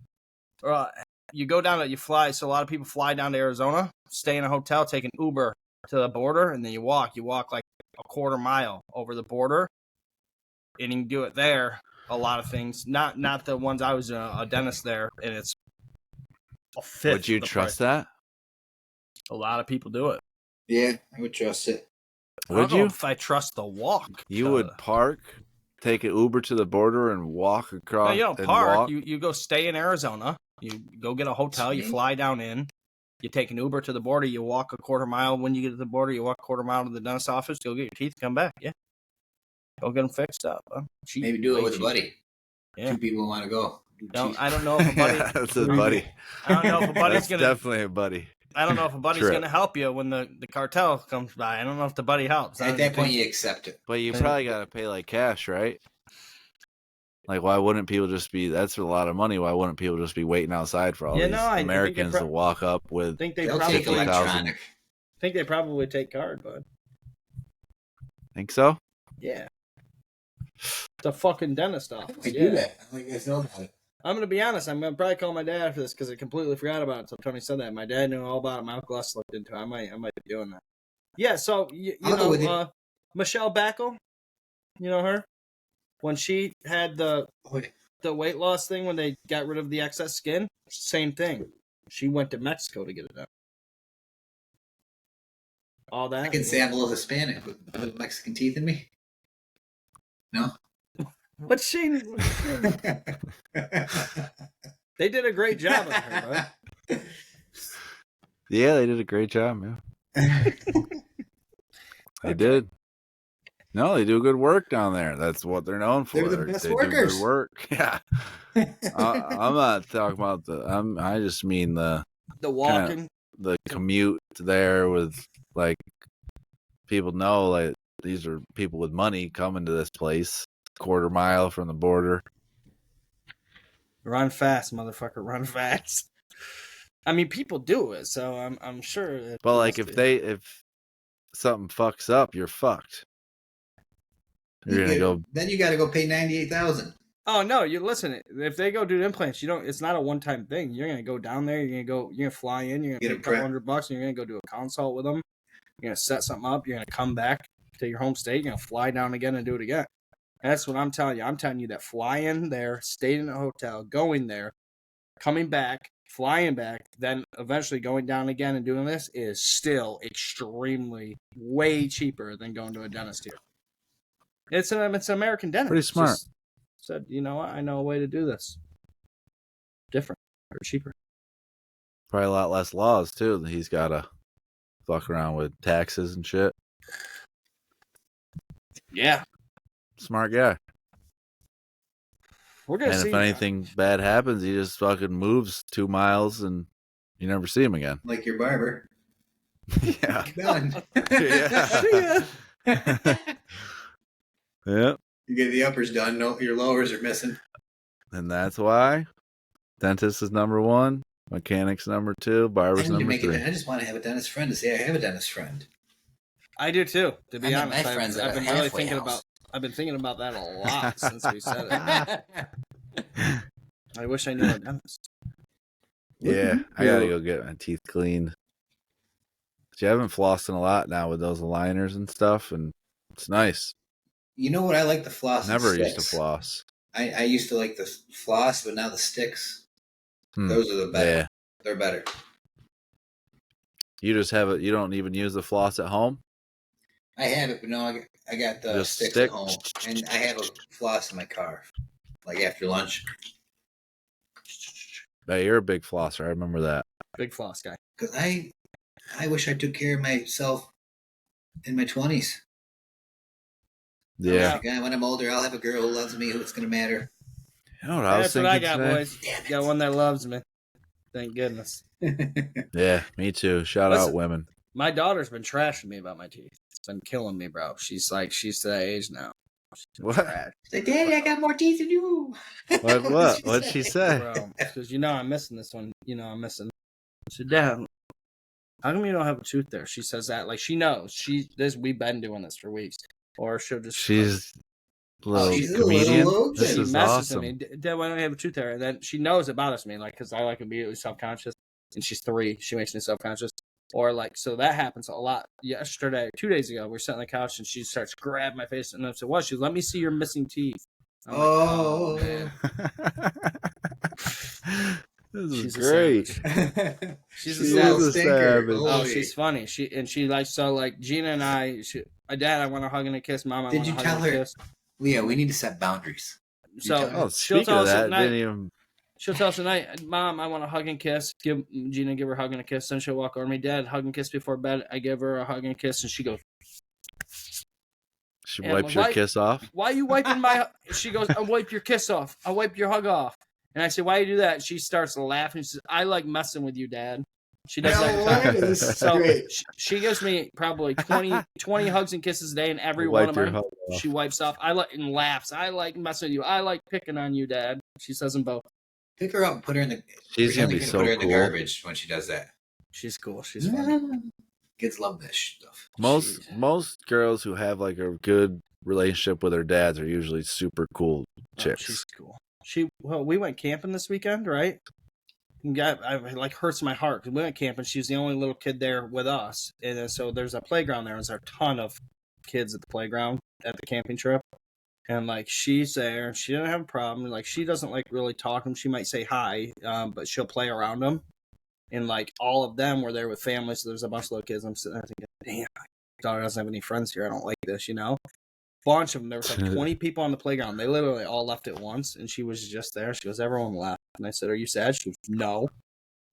You go down, you fly. So a lot of people fly down to Arizona, stay in a hotel, take an Uber to the border, and then you walk. You walk like a quarter mile over the border, and you can do it there. A lot of things, not the ones I was a dentist there, and it's a fifth. Would you trust that? A lot of people do it. Yeah, I would trust it. Would you? If I trust the walk, you would park, take an Uber to the border, and walk across. No, you don't park. You go stay in Arizona. You go get a hotel. You fly down in. You take an Uber to the border. You walk a quarter mile. When you get to the border, you walk a quarter mile to the dentist office. Go get your teeth. Come back. Yeah. Go get them fixed up. Cheap, maybe do it with a buddy. Yeah. 2 people want to go. I don't know if a buddy. That's a buddy. I don't know if a buddy's gonna. Definitely a buddy. I don't know if a buddy's going to help you when the cartel comes by. I don't know if the buddy helps. At that point, you accept it. But you probably got to pay like cash, right? Like, why wouldn't people just be? That's a lot of money. Why wouldn't people just be waiting outside for all these Americans to walk up with? They'll take electronic. think they probably take card, bud. Think so? Yeah. The fucking dentist office. I do that. I don't guys know about it. I'm gonna be honest. I'm gonna probably call my dad for this because I completely forgot about it until Tony said that. My dad knew all about it. My uncle Les looked into it. I might be doing that. Yeah. So you know, Michelle Backel, you know her, when she had the weight loss thing when they got rid of the excess skin, same thing. She went to Mexico to get it done. All that. I can say I'm a little Hispanic with little Mexican teeth in me. No. But they did a great job on her, bud. Yeah, they did a great job, man. They did. No, they do good work down there. That's what they're known for. They're the best they workers. do good work. Yeah. I'm not talking about I just mean the walking, the commute there with like people know like these are people with money coming to this place, quarter mile from the border. Run fast, motherfucker! Run fast. I mean, people do it, so I'm sure. But like, if something fucks up, you're fucked. You're gonna go. Then you got to go pay $98,000. Oh no! You listen. If they go do implants, you don't. It's not a one-time thing. You're gonna go down there. You're gonna fly in. You're gonna pay a couple $100, and you're gonna go do a consult with them. You're gonna set something up. You're gonna come back to your home state. You're gonna fly down again and do it again. And that's what I'm telling you. I'm telling you that fly in there, staying in a hotel, going there, coming back, flying back, then eventually going down again and doing this is still extremely way cheaper than going to a dentist here. It's an American dentist. Pretty smart. Just said, you know what? I know a way to do this. Different or cheaper. Probably a lot less laws too. That he's got to fuck around with taxes and shit. Yeah. Smart guy. We're gonna see. And if anything bad happens, he just fucking moves 2 miles and you never see him again. Like your barber. Yeah. Done. Yeah. Yep. You get the uppers done. No, your lowers are missing. And that's why dentist is number 1, mechanics number 2, barber's number 3. I just want to have a dentist friend to say I have a dentist friend. I do too. To be honest, I've been really thinking about. I've been thinking about that a lot since we said it. I wish I knew a dentist. Yeah, I gotta go get my teeth cleaned. See, I've been flossing a lot now with those aligners and stuff, and it's nice. You know what I like the floss? Never used to floss. I used to like the floss, but now the sticks. Those are the better. Yeah. They're better. You just have it. You don't even use the floss at home. I have it, but no, I got the sticks at home, and I have a floss in my car, like after lunch. Hey, you're a big flosser. I remember that. Big floss guy. Because I wish I took care of myself in my 20s. Yeah. When I'm older, I'll have a girl who loves me. Who's going to matter? You know what I was thinking That's what I got, today? boys. Got one that loves me. Thank goodness. Yeah, me too. Shout out women. My daughter's been trashing me about my teeth. It's been killing me, bro. She's to that age now. What? She's like, Daddy, I got more teeth than you. What? What'd she say? Bro, because I'm missing this one. I'm missing. I said, Dad, how come you don't have a tooth there? She says that like she knows. We've been doing this for weeks. Or she'll just. She's a little comedian. This is awesome. Me. Dad, why don't you have a tooth there? And then she knows it bothers me, like, because I like immediately self-conscious. And she's 3. She makes me self-conscious. Or like, so that happens a lot. Yesterday, 2 days ago, we're sitting on the couch and she starts grabbing my face and I said, "What?" She goes, "Let me see your missing teeth." I'm like, oh man. This is great. She's a savage. Oh, she's funny. She like, so like Gina and I. Dad, I want a hug and a kiss. Mom, I want a hug and a kiss. Leah, we need to set boundaries. So speaking of that, didn't even. She'll tell us tonight, Mom, I want a hug and kiss. Give her a hug and a kiss. Then she'll walk over to me, Dad, hug and kiss before bed. I give her a hug and a kiss, and she goes. She wipes your kiss off. Why are you wiping my? She goes, I wipe your kiss off. I wipe your hug off. And I say, why do you do that? She starts laughing. She says, I like messing with you, Dad. She does that. So she gives me probably 20 hugs and kisses a day, and every one of them she wipes off. And laughs. I like messing with you. I like picking on you, Dad. She says them both. Pick her up and put her in the. She's gonna be so put her in cool. the garbage when she does that. She's cool. She's funny. Kids love this stuff. Most girls who have like a good relationship with their dads are usually super cool chicks. She's cool. We went camping this weekend, right? It like hurts my heart because we went camping. She was the only little kid there with us, and then, so there's a playground there. There's a ton of kids at the playground at the camping trip, and like she's there, and she doesn't have a problem. Like she doesn't like really talk to them. She might say hi, but she'll play around them. And like all of them were there with families, so there's a bunch of little kids. I'm sitting there thinking, damn, my daughter doesn't have any friends here. I don't like this, you know. Bunch of them. There was like 20 people on the playground. They literally all left at once, and she was just there. She goes, everyone left. And I said, are you sad? She goes, no.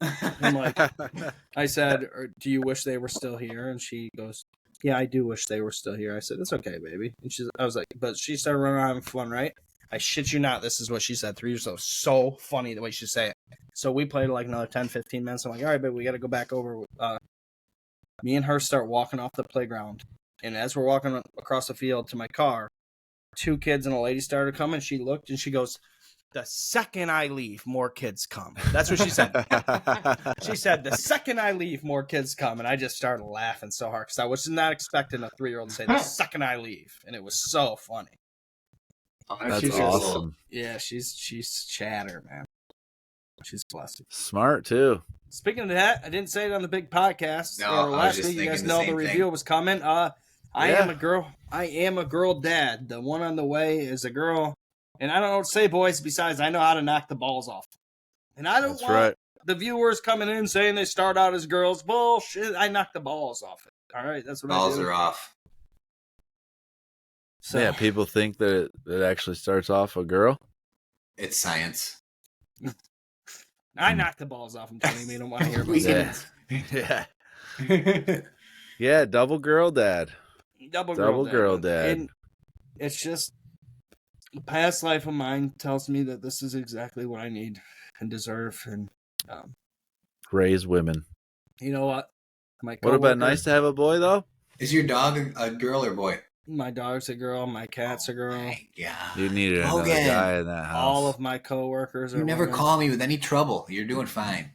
I'm like, I said, do you wish they were still here? And she goes, yeah, I do wish they were still here. I said, it's okay, baby. And I was like, but she started running around having fun, right? I shit you not. This is what she said 3 years ago. So funny the way she say it. So we played like another 10, 15 minutes. I'm like, all right, baby, we got to go back over. Me and her start walking off the playground. And as we're walking across the field to my car, 2 kids and a lady started coming. She looked and she goes, the second I leave, more kids come. That's what she said. She said, the second I leave, more kids come. And I just started laughing so hard because I was not expecting a 3-year-old to say, the second I leave. And it was so funny. That's awesome. Yeah, she's chatter, man. She's blessed. Smart, too. Speaking of that, I didn't say it on the big podcast. No, last week, you guys know the review was coming. I am a girl. I am a girl dad. The one on the way is a girl. And I don't know what to say, boys, besides I know how to knock the balls off. And I don't want the viewers coming in saying they start out as girls. Bullshit. I knock the balls off it. All right? That's what balls I do. Balls are off. So, yeah, people think that it actually starts off a girl. It's science. I knock the balls off. I'm telling you, I don't want to hear about it. Yeah. Yeah, double girl dad. Double girl dad. And it's just a past life of mine tells me that this is exactly what I need and deserve. And raise women. You know what? Would have been nice to have a boy, though. Is your dog a girl or boy? My dog's a girl. My cat's a girl. My God. You needed another guy in that house. All of my coworkers are You never women. call me with any trouble. You're doing fine.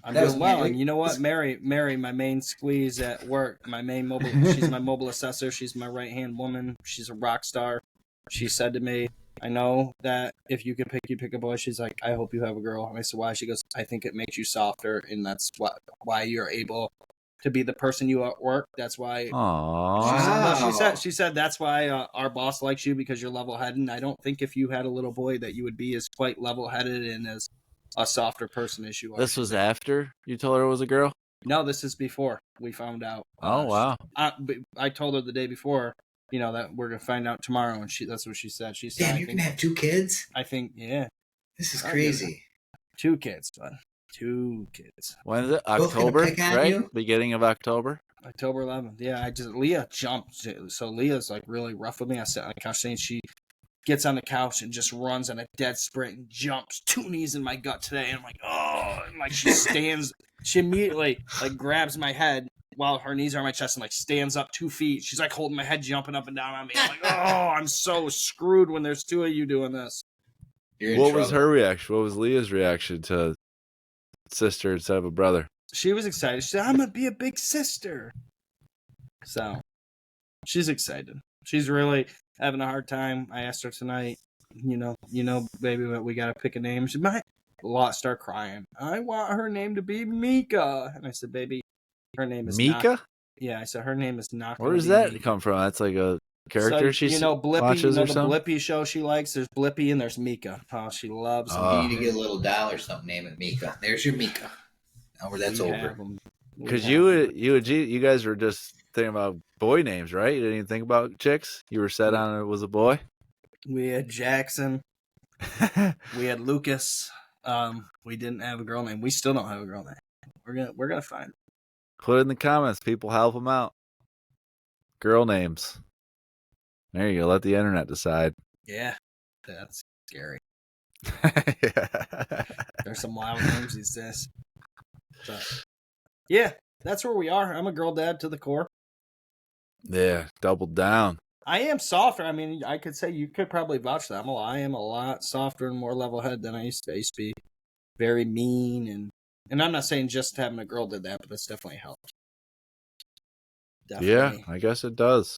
I'm doing well. And you know what? Mary, my main squeeze at work, she's my mobile assessor. She's my right-hand woman. She's a rock star. She said to me, I know that if you could pick, you pick a boy. She's like, I hope you have a girl. And I said, why? She goes, I think it makes you softer, and that's why you're able to be the person you are at work. That's why. Aww. She said that's why our boss likes you, because you're level-headed. And I don't think if you had a little boy that you would be as quite level-headed and as a softer person as you are. This was after you told her it was a girl? No, this is before we found out. Oh, wow. I told her the day before, that we're going to find out tomorrow, and that's what she said. She said, damn, you're going to have 2 kids? I think, yeah. This is crazy. 2 kids, son. 2 kids. When is it? October, right? You? Beginning of October? October 11th. Yeah, Leah jumped. So Leah's like really rough with me. I sat on the couch saying she gets on the couch and just runs on a dead sprint and jumps 2 knees in my gut today. And I'm like, oh, and like she stands, she immediately like grabs my head while her knees are on my chest and like stands up 2 feet. She's like holding my head, jumping up and down on me. I'm like, oh, I'm so screwed when there's 2 of you doing this. What was her reaction? What was Leah's reaction to sister instead of a brother? She was excited. She said, I'm going to be a big sister. So she's excited. She's really having a hard time. I asked her tonight, baby, we got to pick a name. She might start crying. I want her name to be Mika. And I said, baby, her name is Mika? Yeah, I said, her name is not. Where does that come from? That's like a character she Blippy, watches or the something? Blippy show she likes? There's Blippy and there's Mika. Oh, she loves You need to get a little doll or something, name it Mika. There's your Mika. Now that's over. Because you guys were just thinking about boy names, right? You didn't even think about chicks? You were set on it was a boy? We had Jackson. We had Lucas. We didn't have a girl name. We still don't have a girl name. We're gonna find it. Put it in the comments. People help them out. Girl names. There you go. Let the internet decide. Yeah, that's scary. Yeah. There's some wild names these days. So, yeah, that's where we are. I'm a girl dad to the core. Yeah, double down. I am softer. I mean, I could say you could probably vouch that. I am a lot softer and more level-headed than I used to be. I used to be very mean, and I'm not saying just having a girl did that, but that's definitely helped. Definitely, I guess it does.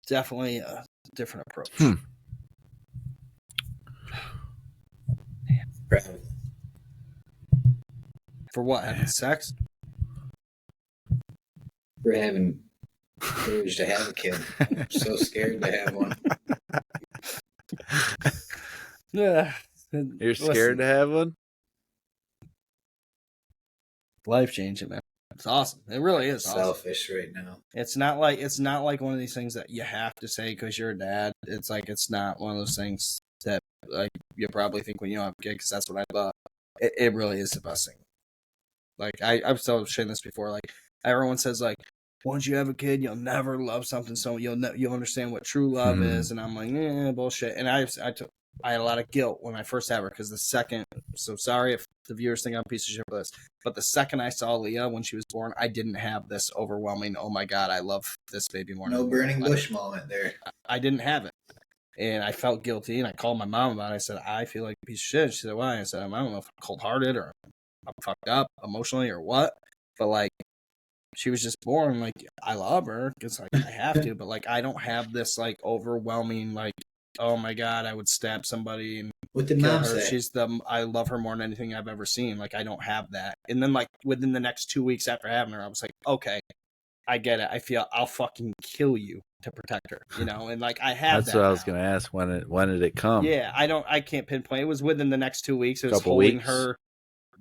definitely a different approach. For what? Having sex? For having courage to have a kid. I'm so scared to have one. Yeah. You're scared to have one? Life changing, man. It's awesome. It really is awesome. Selfish right now. It's not like one of these things that you have to say because you're a dad. It's like it's not one of those things that like you probably think when you don't have a kid because that's what I thought. It really is the best thing. Like I've told Shane this before. Like everyone says, like once you have a kid, you'll never love something so you'll understand what true love is. And I'm like, bullshit. And I had a lot of guilt when I first had her because the second. So sorry if the viewers think I'm a piece of shit for this, but the second I saw Leah when she was born, I didn't have this overwhelming. Oh my god, I love this baby more. No burning bush moment there. I didn't have it. And I felt guilty, and I called my mom about it. I said, I feel like a piece of shit. She said, why? I said, I don't know if I'm cold-hearted or I'm fucked up emotionally or what. But, like, she was just born. Like, I love her because like, I have to. But, like, I don't have this, like, overwhelming, like, oh, my God, I would stab somebody and what did kill mom her. say? I love her more than anything I've ever seen. Like, I don't have that. And then, like, within the next 2 weeks after having her, I was like, okay, I get it. I feel I'll fucking kill you to protect her, you know, and like I have That's that. what I was now. gonna ask. When did it come? Yeah, I can't pinpoint. It was within the next 2 weeks. It was Couple holding weeks? her,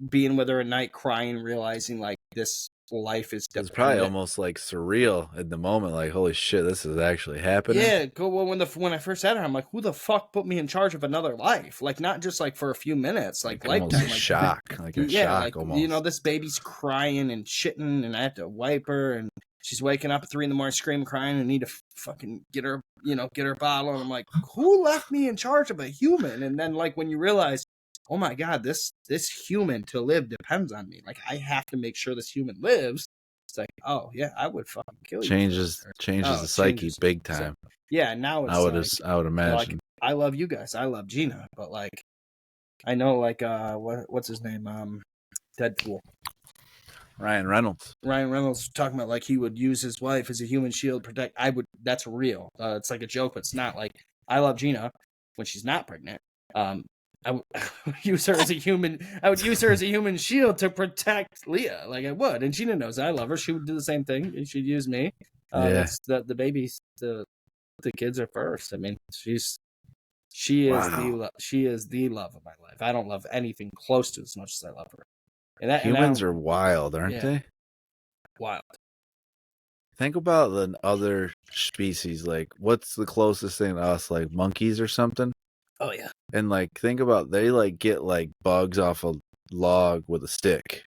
being with her at night, crying, realizing like this life is It's probably almost like surreal in the moment. Like, holy shit, this is actually happening. Yeah, well, when I first had her, I'm like, who the fuck put me in charge of another life? Like, not just like for a few minutes, like almost lifetime, a like shock, like a shock, like almost. you know, this baby's crying and shitting, and I have to wipe her, and she's waking up at 3 a.m, screaming, crying, and need to fucking get her bottle, and I'm like, who left me in charge of a human? And then like when you realize, oh my god, this human to live depends on me. Like I have to make sure this human lives. It's like, oh yeah, I would fucking kill you. Changes the psyche big time. So, yeah, now it's I would imagine. like, I love you guys. I love Gina, but like, I know like what's his name? Deadpool. Ryan Reynolds. Ryan Reynolds talking about like he would use his wife as a human shield to protect. That's real. It's like a joke, but it's not. Like I love Gina when she's not pregnant. I would use her as a human. I would use her as a human shield to protect Leah. Like I would, and Gina knows I love her. She would do the same thing. She'd use me. That's the babies. The kids are first. I mean, she is the love of my life. I don't love anything close to as much as I love her. And humans are wild, aren't they? Wild. Think about the other species. Like, what's the closest thing to us? Like monkeys or something? Oh yeah. And like, think about they like get like bugs off a log with a stick.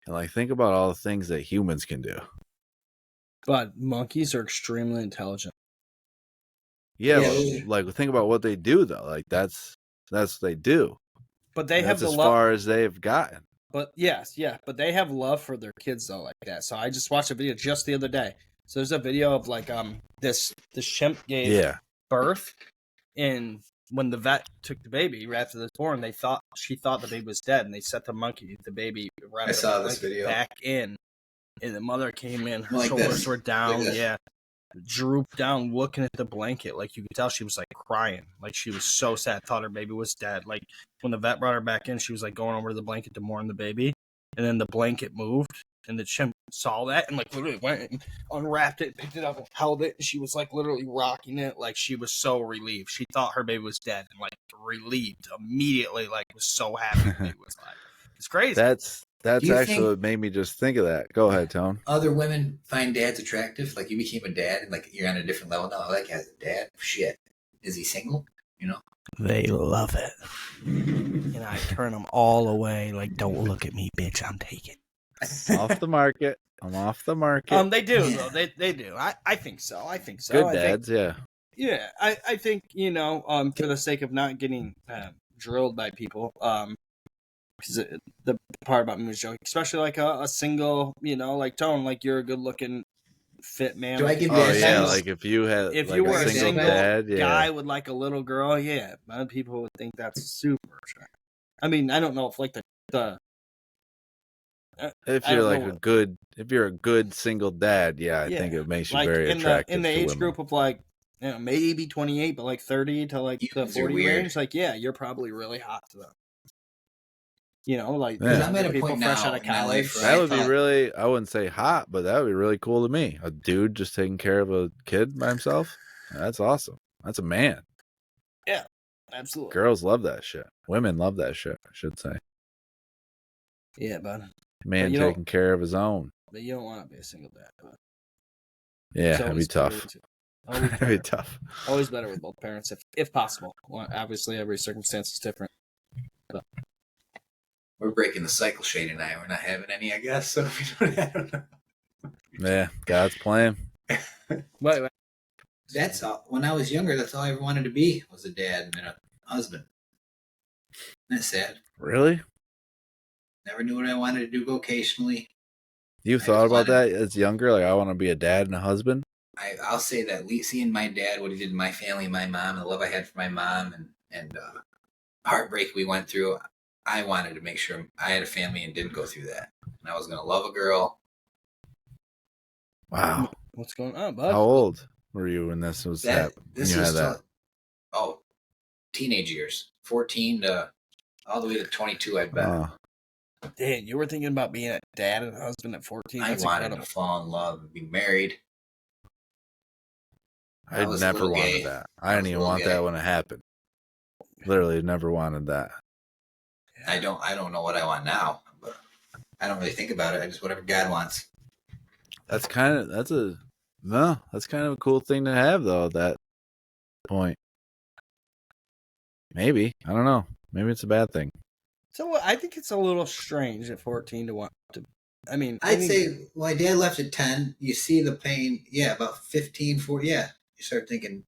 And like, think about all the things that humans can do. But monkeys are extremely intelligent. Yeah, but, like think about what they do though. Like that's what they do. But they have as far as they've gotten. But but they have love for their kids though, like that. So I just watched a video just the other day. So there's a video of like this chimp gave birth, and when the vet took the baby right after the born, she thought the baby was dead, and they set the baby I saw this video back in, and the mother came in, her shoulders were down, drooped down, looking at the blanket. Like you could tell she was like crying, like she was so sad, thought her baby was dead. Like when the vet brought her back in, she was like going over to the blanket to mourn the baby, and then the blanket moved, and the chimp saw that and like literally went and unwrapped it, picked it up and held it, and she was like literally rocking it, like she was so relieved. She thought her baby was dead and like relieved immediately, like was so happy the baby was alive. It's crazy. That's actually what made me just think of that. Go ahead, Tone. Other women find dads attractive? Like you became a dad and like you're on a different level now. Like as a dad, shit. Is he single? You know? They love it. And I turn them all away. Like, don't look at me, bitch. I'm taken. Off the market. I'm off the market. They do, though. They do. I think so. Good dads, yeah. Yeah, I think, you know, for the sake of not getting drilled by people, because the part about me was joking, especially like a single, you know, like Tone, like you're a good looking, fit man. Do I give like if you were a single dad, guy with like a little girl, people would think that's super attractive. I mean, I don't know if like the If I you're don't like know if you're a good single dad, I think it makes you like very attractive in the to age women. group of like maybe 28, but like 30 to like the Humans are 40 weird. range. Like, yeah, you're probably really hot to them. You know, like Because Yeah. I'm at a people point fresh now out of in my life college. where That I would be thought, really, I wouldn't say hot, but that would be really cool to me. A dude just taking care of a kid by himself. That's awesome. That's a man. Yeah, absolutely. Girls love that shit. Women love that shit, I should say. Yeah, bud. Man you don't- taking care of his own. But you don't want to be a single dad. But Yeah, it's that'd be always better tough. with- always That'd be better. tough. Always better with both parents, if possible. Well, obviously, every circumstance is different. we're breaking the cycle, Shane and I. We're not having any, I guess. So I don't know. Yeah, God's plan. Wait. That's all. When I was younger, that's all I ever wanted to be was a dad and a husband. That's sad. Really? Never knew what I wanted to do vocationally. You I thought just about wanted- that as younger? Like, I want to be a dad and a husband? I'll say that seeing my dad, what he did to my family, my mom, the love I had for my mom, and heartbreak we went through, I wanted to make sure I had a family and didn't go through that. And I was going to love a girl. Wow. What's going on, bud? How old were you when this was happening? This you was had that? teenage years, 14 to all the way to 22. I bet. Oh, Damn, you were thinking about being a dad and a husband at 14. I That's wanted incredible. to fall in love and be married. I I was a never little wanted gay. that. I I was didn't a even little want gay. that when it happened. Literally never wanted that. I don't know what I want now, but I don't really think about it. I just whatever God wants. That's kind of a cool thing to have though at that point. Maybe. I don't know. Maybe it's a bad thing. So I think it's a little strange at 14 to want to. I mean, I'd say my dad left at 10. You see the pain. Yeah, about 15, 40. Yeah. You start thinking,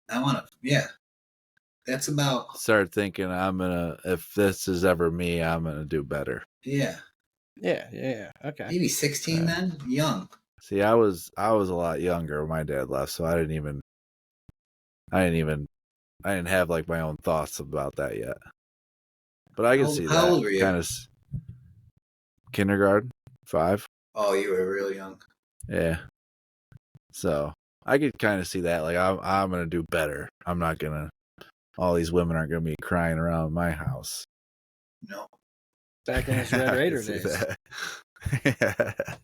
I want to, yeah. That's about, Start thinking if this is ever me, I'm gonna do better. yeah. Yeah. Okay. Maybe 16 then? Young. See, I was a lot younger when my dad left, so I didn't have like my own thoughts about that yet. But I can see that. How old were you? Kind of kindergarten, 5. Oh, you were real young. Yeah. So I could kind of see that. Like I'm gonna do better. I'm not gonna. All these women aren't gonna be crying around my house. No. Back in his Red I can Raider see days. that.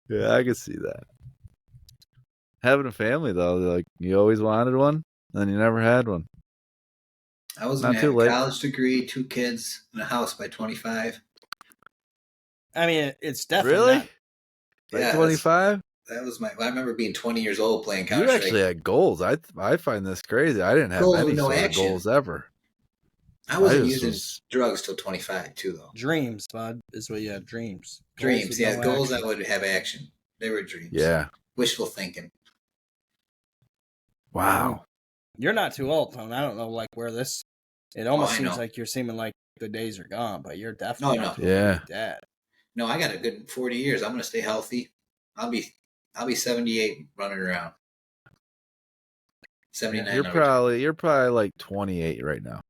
Yeah, I can see that. Having a family though, like you always wanted one, and then you never had one. I was Not going to too have a late. college degree, 2 kids, and a house by 25. I mean, it's definitely Really? not- Like Yeah, 25? That was I remember being 20 years old playing You Counter actually had goals. I find this crazy. I didn't have Goals any with no sort action. of goals ever. I wasn't just using was- drugs till 25 too, though. dreams, bud, is what you had. Dreams. Dreams, with yeah, no goals action. that would have action. They were dreams. Yeah. Wishful thinking. Wow. You're not too old, Tone. I don't know, like where this. It almost I seems know. like you're seeming like the days are gone, but you're definitely No. not too old Yeah. to be dad. No, I got a good 40 years. I'm gonna stay healthy. I'll be 78 running around. 79. You're probably like 28 right now.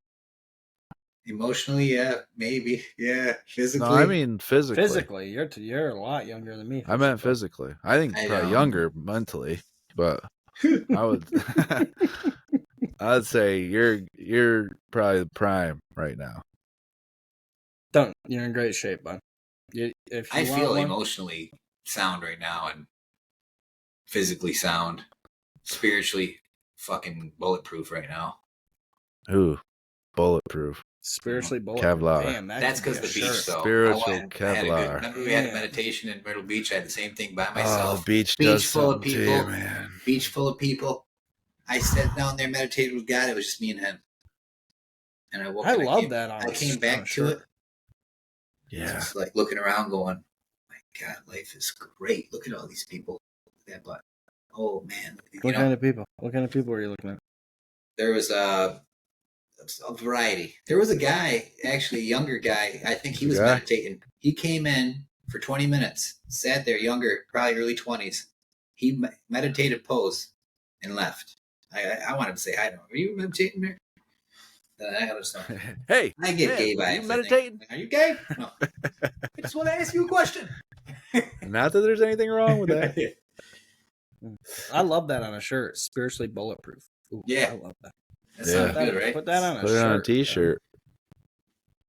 Emotionally, yeah, maybe, yeah. Physically, No, I mean physically. Physically, you're a lot younger than me. I meant physically. I think I probably know. younger mentally, but I would I'd say you're probably the prime right now. Don't. You're in great shape, bud. If you I want feel one, emotionally sound right now and physically sound, spiritually fucking bulletproof right now. Ooh, bulletproof. spiritually bullet. Kevlar. Damn, That's because because the beach, though. Spiritual I had a Kevlar. remember we had a Yeah. meditation in Myrtle Beach. I had the same thing by Oh, myself. the beach Beach does full of something to people. you, man. Beach full of people. I sat down there, meditated with God. It was just me and him. And I woke I up. love that. I came back to it. Yeah. Just like looking around, going, "My God, life is great. Look at all these people." Yeah, but oh man, What kind of people? What kind of people are you looking at? there was a variety. There was a guy, actually a younger guy. I think he was Yeah. meditating. He came in for 20 minutes, sat there, younger, probably early 20s. He meditated, pose, and left. I wanted to say hi to him. Are you meditating there? I understand. Hey, I get man, gay you vibes. meditating? Are you gay? No. just want to ask you a question. Not that there's anything wrong with that. I love that on a shirt. Spiritually bulletproof. Ooh, Yeah. I love that. That sounds Yeah. good, right? Put that on a Put shirt. it on a t-shirt.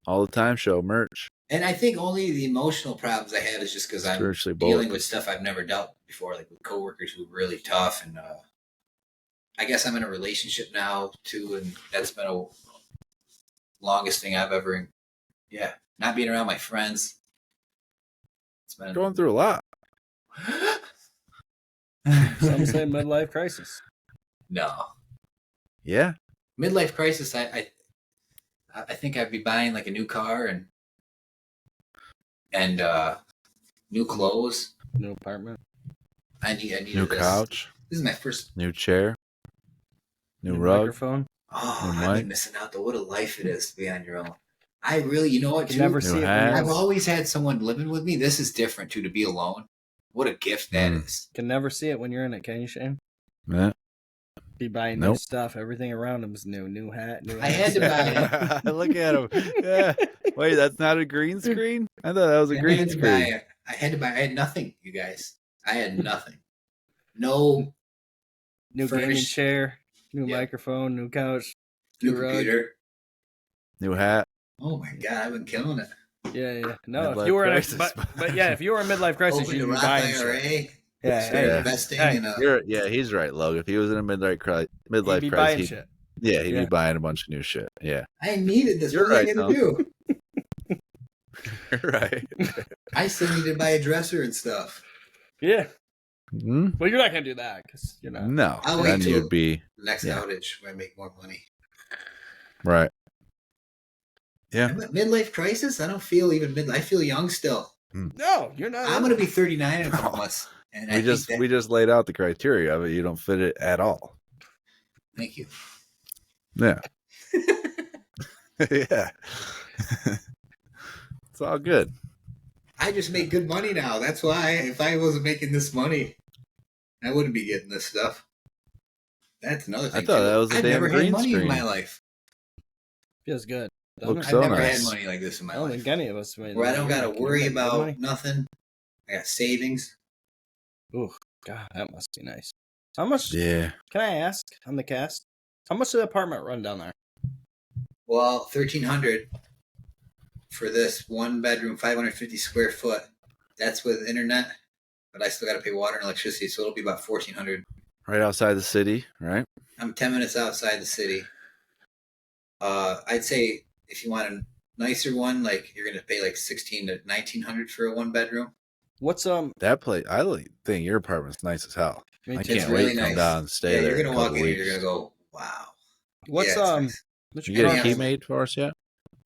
All the time show merch. And I think only the emotional problems I have is just because I'm Spiritually dealing bulletproof. with stuff I've never dealt before, like with coworkers who are really tough. And I guess I'm in a relationship now, too, and that's been a longest thing I've ever... Yeah, not being around my friends. It's been... Going through a lot. Some say midlife crisis. No. Yeah. Midlife crisis, I think I'd be buying like a new car and new clothes. New apartment. I need New this. couch. This is my first. New chair. New rug. Microphone. Oh, New I've mic. been missing out though. What a life it is to be on your own. I really, you know what, You too? never New see it. hat. I've always had someone living with me. This is different too, to be alone. What a gift that is. Can never see it when you're in it, can you, Shane? Yeah. Be buying new Nope. stuff. Everything around him is new. New hat. New I had to buy it. Look at him. Yeah. Wait, that's not a green screen? I thought that was a I green had to screen. buy. I had nothing, you guys. I had nothing. No New gaming furnished- chair. New Yeah. microphone. New couch. new New rug. computer. New hat. Oh my god, I've been killing it. Yeah. No, Midlife if you were in a, crisis. but yeah, if you were in midlife crisis, Opened a you'd be Roth buying IRA. shit. Yeah, Started hey. investing Hey. in a. He's right, Logan. If he was in a midlife You'd be crisis, buying he'd shit. be Yeah. buying a bunch of new shit. Yeah. I needed this. You're What was right, I going to do? Right. I still need to buy a dresser and stuff. Yeah. Hmm? Well, you're not gonna do that because you're not. No. I'll wait Then till- you'd be Next Yeah. outage when I make more money. right. Yeah. Midlife crisis? I don't feel even midlife. I feel young still. No, you're not. I'm going to be 39 in a couple months. And We just laid out the criteria of it. You don't fit it at all. Thank you. Yeah. Yeah. It's all good. I just make good money now. That's why. If I wasn't making this money, I wouldn't be getting this stuff. That's another thing. I thought too. that was a I've damn never had green money in screen. my life. Feels good. Looks I've so never nice. had money like this in my I don't life. think any of us made. Where I don't got to Can you worry make good about money? nothing. I got savings. Ooh, God, that must be nice. How much? Yeah. Can I ask on the cast? How much did the apartment run down there? Well, $1,300 for this one bedroom, 550 square foot. That's with internet, but I still got to pay water and electricity, so it'll be about $1,400. Right outside the city, right? I'm 10 minutes outside the city. I'd say if you want a nicer one, like you're gonna pay like $1,600 to $1,900 for a one bedroom. What's That place, I think your apartment's nice as hell. Me I too. can't It's wait really to come nice. down and stay Yeah, there. you're gonna in a walk couple in and weeks. you're gonna go, wow. What's Yeah, it's nice. what's You your get a car? key Yeah. made for us yet?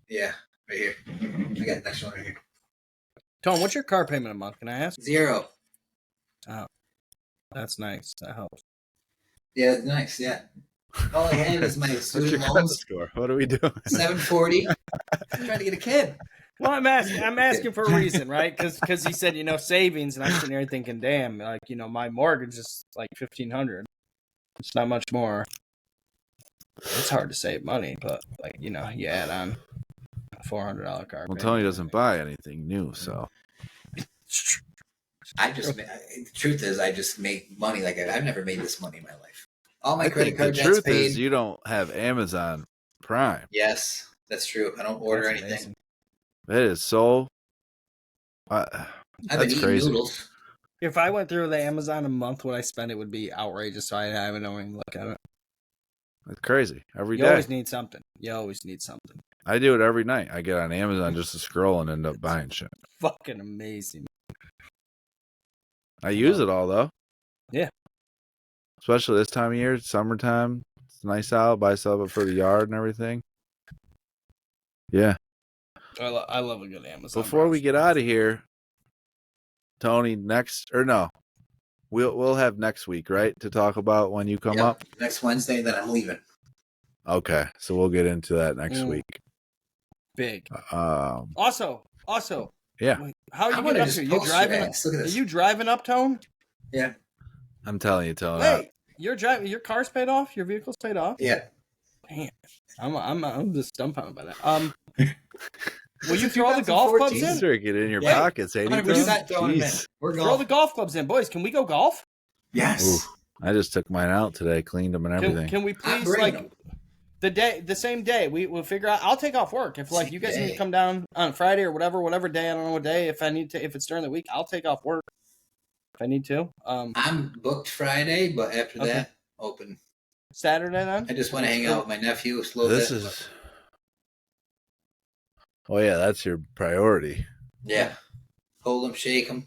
Yeah, right here. I got the next one right here. Tom, what's your car payment a month? Can I ask? 0. That's nice. That helps. Yeah, it's nice. Yeah. All I have is my What's your student credit loans. score? What are we doing? 740. I'm trying to get a kid. Well, I'm asking for a reason, right? Because he said, savings, and I'm sitting here thinking, damn, like, my mortgage is like $1,500. It's not much more. It's hard to save money, but like, you add on a $400 car. Well, payment. Tony doesn't buy anything new, so The truth is, I just make money like I've never made this money in my life. All my I credit think the card debt's truth paid. is you don't have Amazon Prime. Yes, that's true. I don't order That's anything. amazing. That is so. I've been That's eating crazy. noodles. If I went through the Amazon a month, what I spend, it would be outrageous. So I haven't even look at it. It's crazy every You day. always need something. You always need something. I do it every night. I get on Amazon just to scroll and end up buying shit. Fucking amazing. I use it all though. Yeah. Especially this time of year, summertime. It's nice out. Buy stuff for the yard and everything. Yeah. I love a good Amazon. Before we browse. get out of here, Tony, we'll have next week, right, to talk about when you come Yep. up. Next Wednesday, then I'm leaving. Okay, so we'll get into that next week. Big. Um, Also, yeah, wait, how are I'm you gonna getting up just here? You post your driving? ass. Look at Are this. you driving up, Tone? Yeah. I'm telling you, Tony. Wait, you're driving. Your car's paid off. Your vehicle's paid off. Yeah. Damn. I'm just dumbfounded by that. Will you throw the golf clubs in? Stick it in your Yeah, pockets, ain't 100% throwing them in. We're Throw golf. the golf clubs in, boys. Can we go golf? Yes. I just took mine out today, cleaned them and everything. Can we I'm please bringing like them. the same day? We'll figure out. I'll take off work if like Same you guys need day. to come down on Friday or whatever day. I don't know what day. If I need to, if it's during the week, I'll take off work if I need to. I'm booked Friday, but after Okay. that, open. Saturday then. I just want to hang out with my nephew a little This bit. is. Oh yeah, that's your priority. Yeah. Hold him, shake him.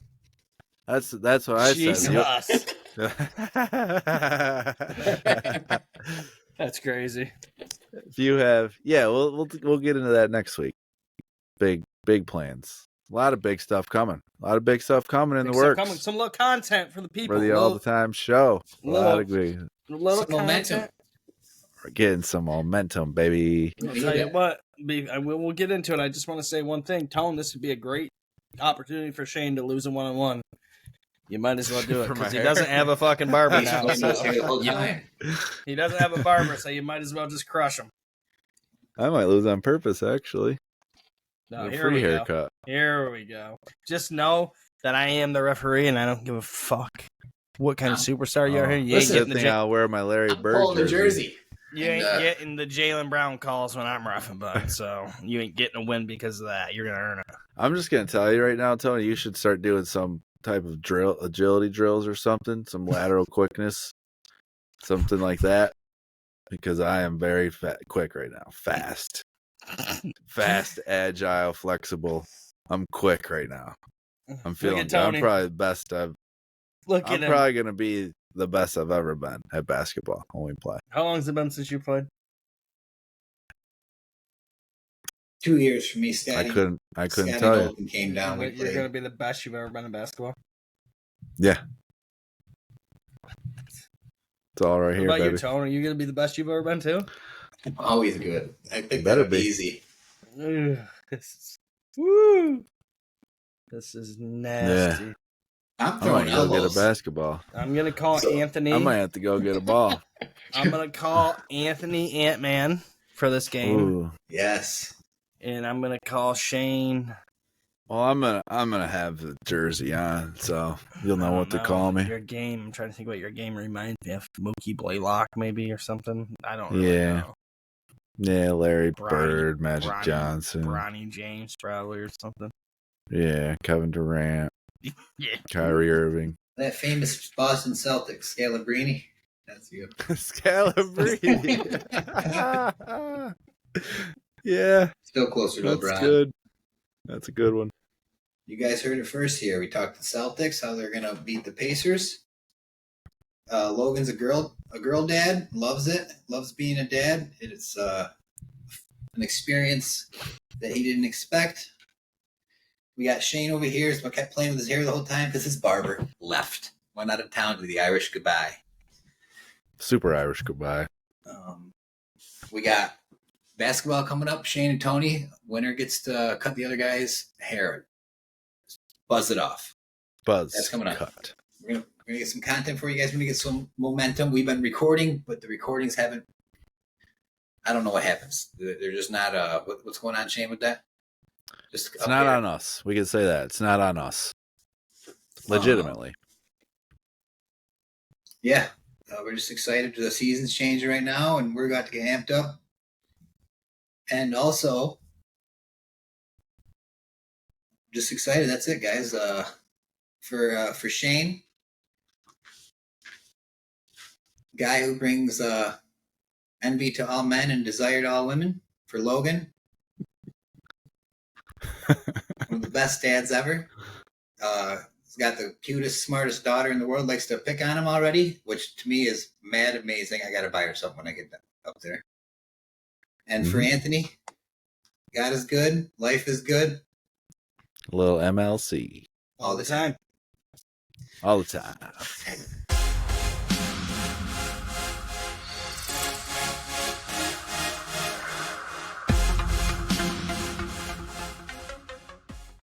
That's what I Jesus. said. That's crazy. If you have, we'll get into that next week. Big plans. A lot of big stuff coming. A lot of big stuff coming in the works. Some little content for the people. For the all the time show. A lot of little Some momentum. content. We're getting some momentum, baby. I'll tell you what, we'll get into it. I just want to say one thing. Tone, this would be a great opportunity for Shane to lose a one-on-one. You might as well do it because he doesn't have a fucking barber He's now. going to the whole time. He doesn't have a barber, so you might as well just crush him. I might lose on purpose, actually. No, A here free we haircut. go. Here we go. Just know that I am the referee, and I don't give a fuck what kind of superstar you are here. You ain't Listen, getting Good thing I'll wear my Larry I'm Bird pulling the jersey. jersey. You ain't getting the Jaylen Brown calls when I'm roughing, bud. So you ain't getting a win because of that. You're gonna earn it. I'm just gonna tell you right now, Tony. You should start doing some type of agility drills or something, some lateral quickness, something like that. Because I am very quick right now, fast, agile, flexible. I'm quick right now. I'm feeling. at Tony. I'm probably the best Look I'm at him. probably gonna be the best I've ever been at basketball when we play. How long has it been since you played? 2 years for me, I Scotty. couldn't Scotty tell you. Knowlton came down. We You're played. gonna be the best you've ever been in basketball. Yeah, it's all right What here, about baby. you, Tone? Are you gonna be the best you've ever been too? Always good. I think Better that'd be be. easy. Woo! This is nasty. I'm I throwing might go get elbows. a basketball. I'm gonna call Anthony. I might have to go get a ball. I'm gonna call Anthony Ant-Man for this game, Ooh. Yes. and I'm gonna call Shane. Well, I'm gonna have the jersey on, so you'll know what to call me. Your game. I'm trying to think what your game reminds me of. Mookie Blaylock, maybe, or something. I don't really know. Yeah, Larry Bronny- Bird, Magic Bronny- Johnson. Bronny James, probably, or something. Yeah, Kevin Durant, Yeah. Kyrie Irving. That famous Boston Celtics, Scalabrini. That's you. Scalabrini. Yeah, Still closer to that's LeBron. good. That's a good one. You guys heard it first here. We talked to Celtics, how they're gonna beat the Pacers. Logan's a girl dad, loves it, loves being a dad. It's an experience that he didn't expect. We got Shane over here, who kept playing with his hair the whole time because his barber left, went out of town to the Irish goodbye. Super Irish goodbye. We got basketball coming up. Shane and Tony. Winner gets to cut the other guy's hair. Buzz it off. Buzz. That's coming up. Cut. We're gonna get some content for you guys. We're gonna get some momentum. We've been recording, but the recordings haven't. I don't know what happens. They're just not. What's going on, Shane, with that? Just It's not on us. We can say that. It's not on us. Legitimately. Yeah, we're just excited. The season's changing right now, and we're about to get amped up. And also, just excited. That's it, guys. For Shane, guy who brings envy to all men and desire to all women. For Logan, one of the best dads ever. He's got the cutest, smartest daughter in the world. Likes to pick on him already, which to me is mad amazing. I got to buy her something when I get up there. And for Anthony, God is good. Life is good. A little MLC. All the time. All the time.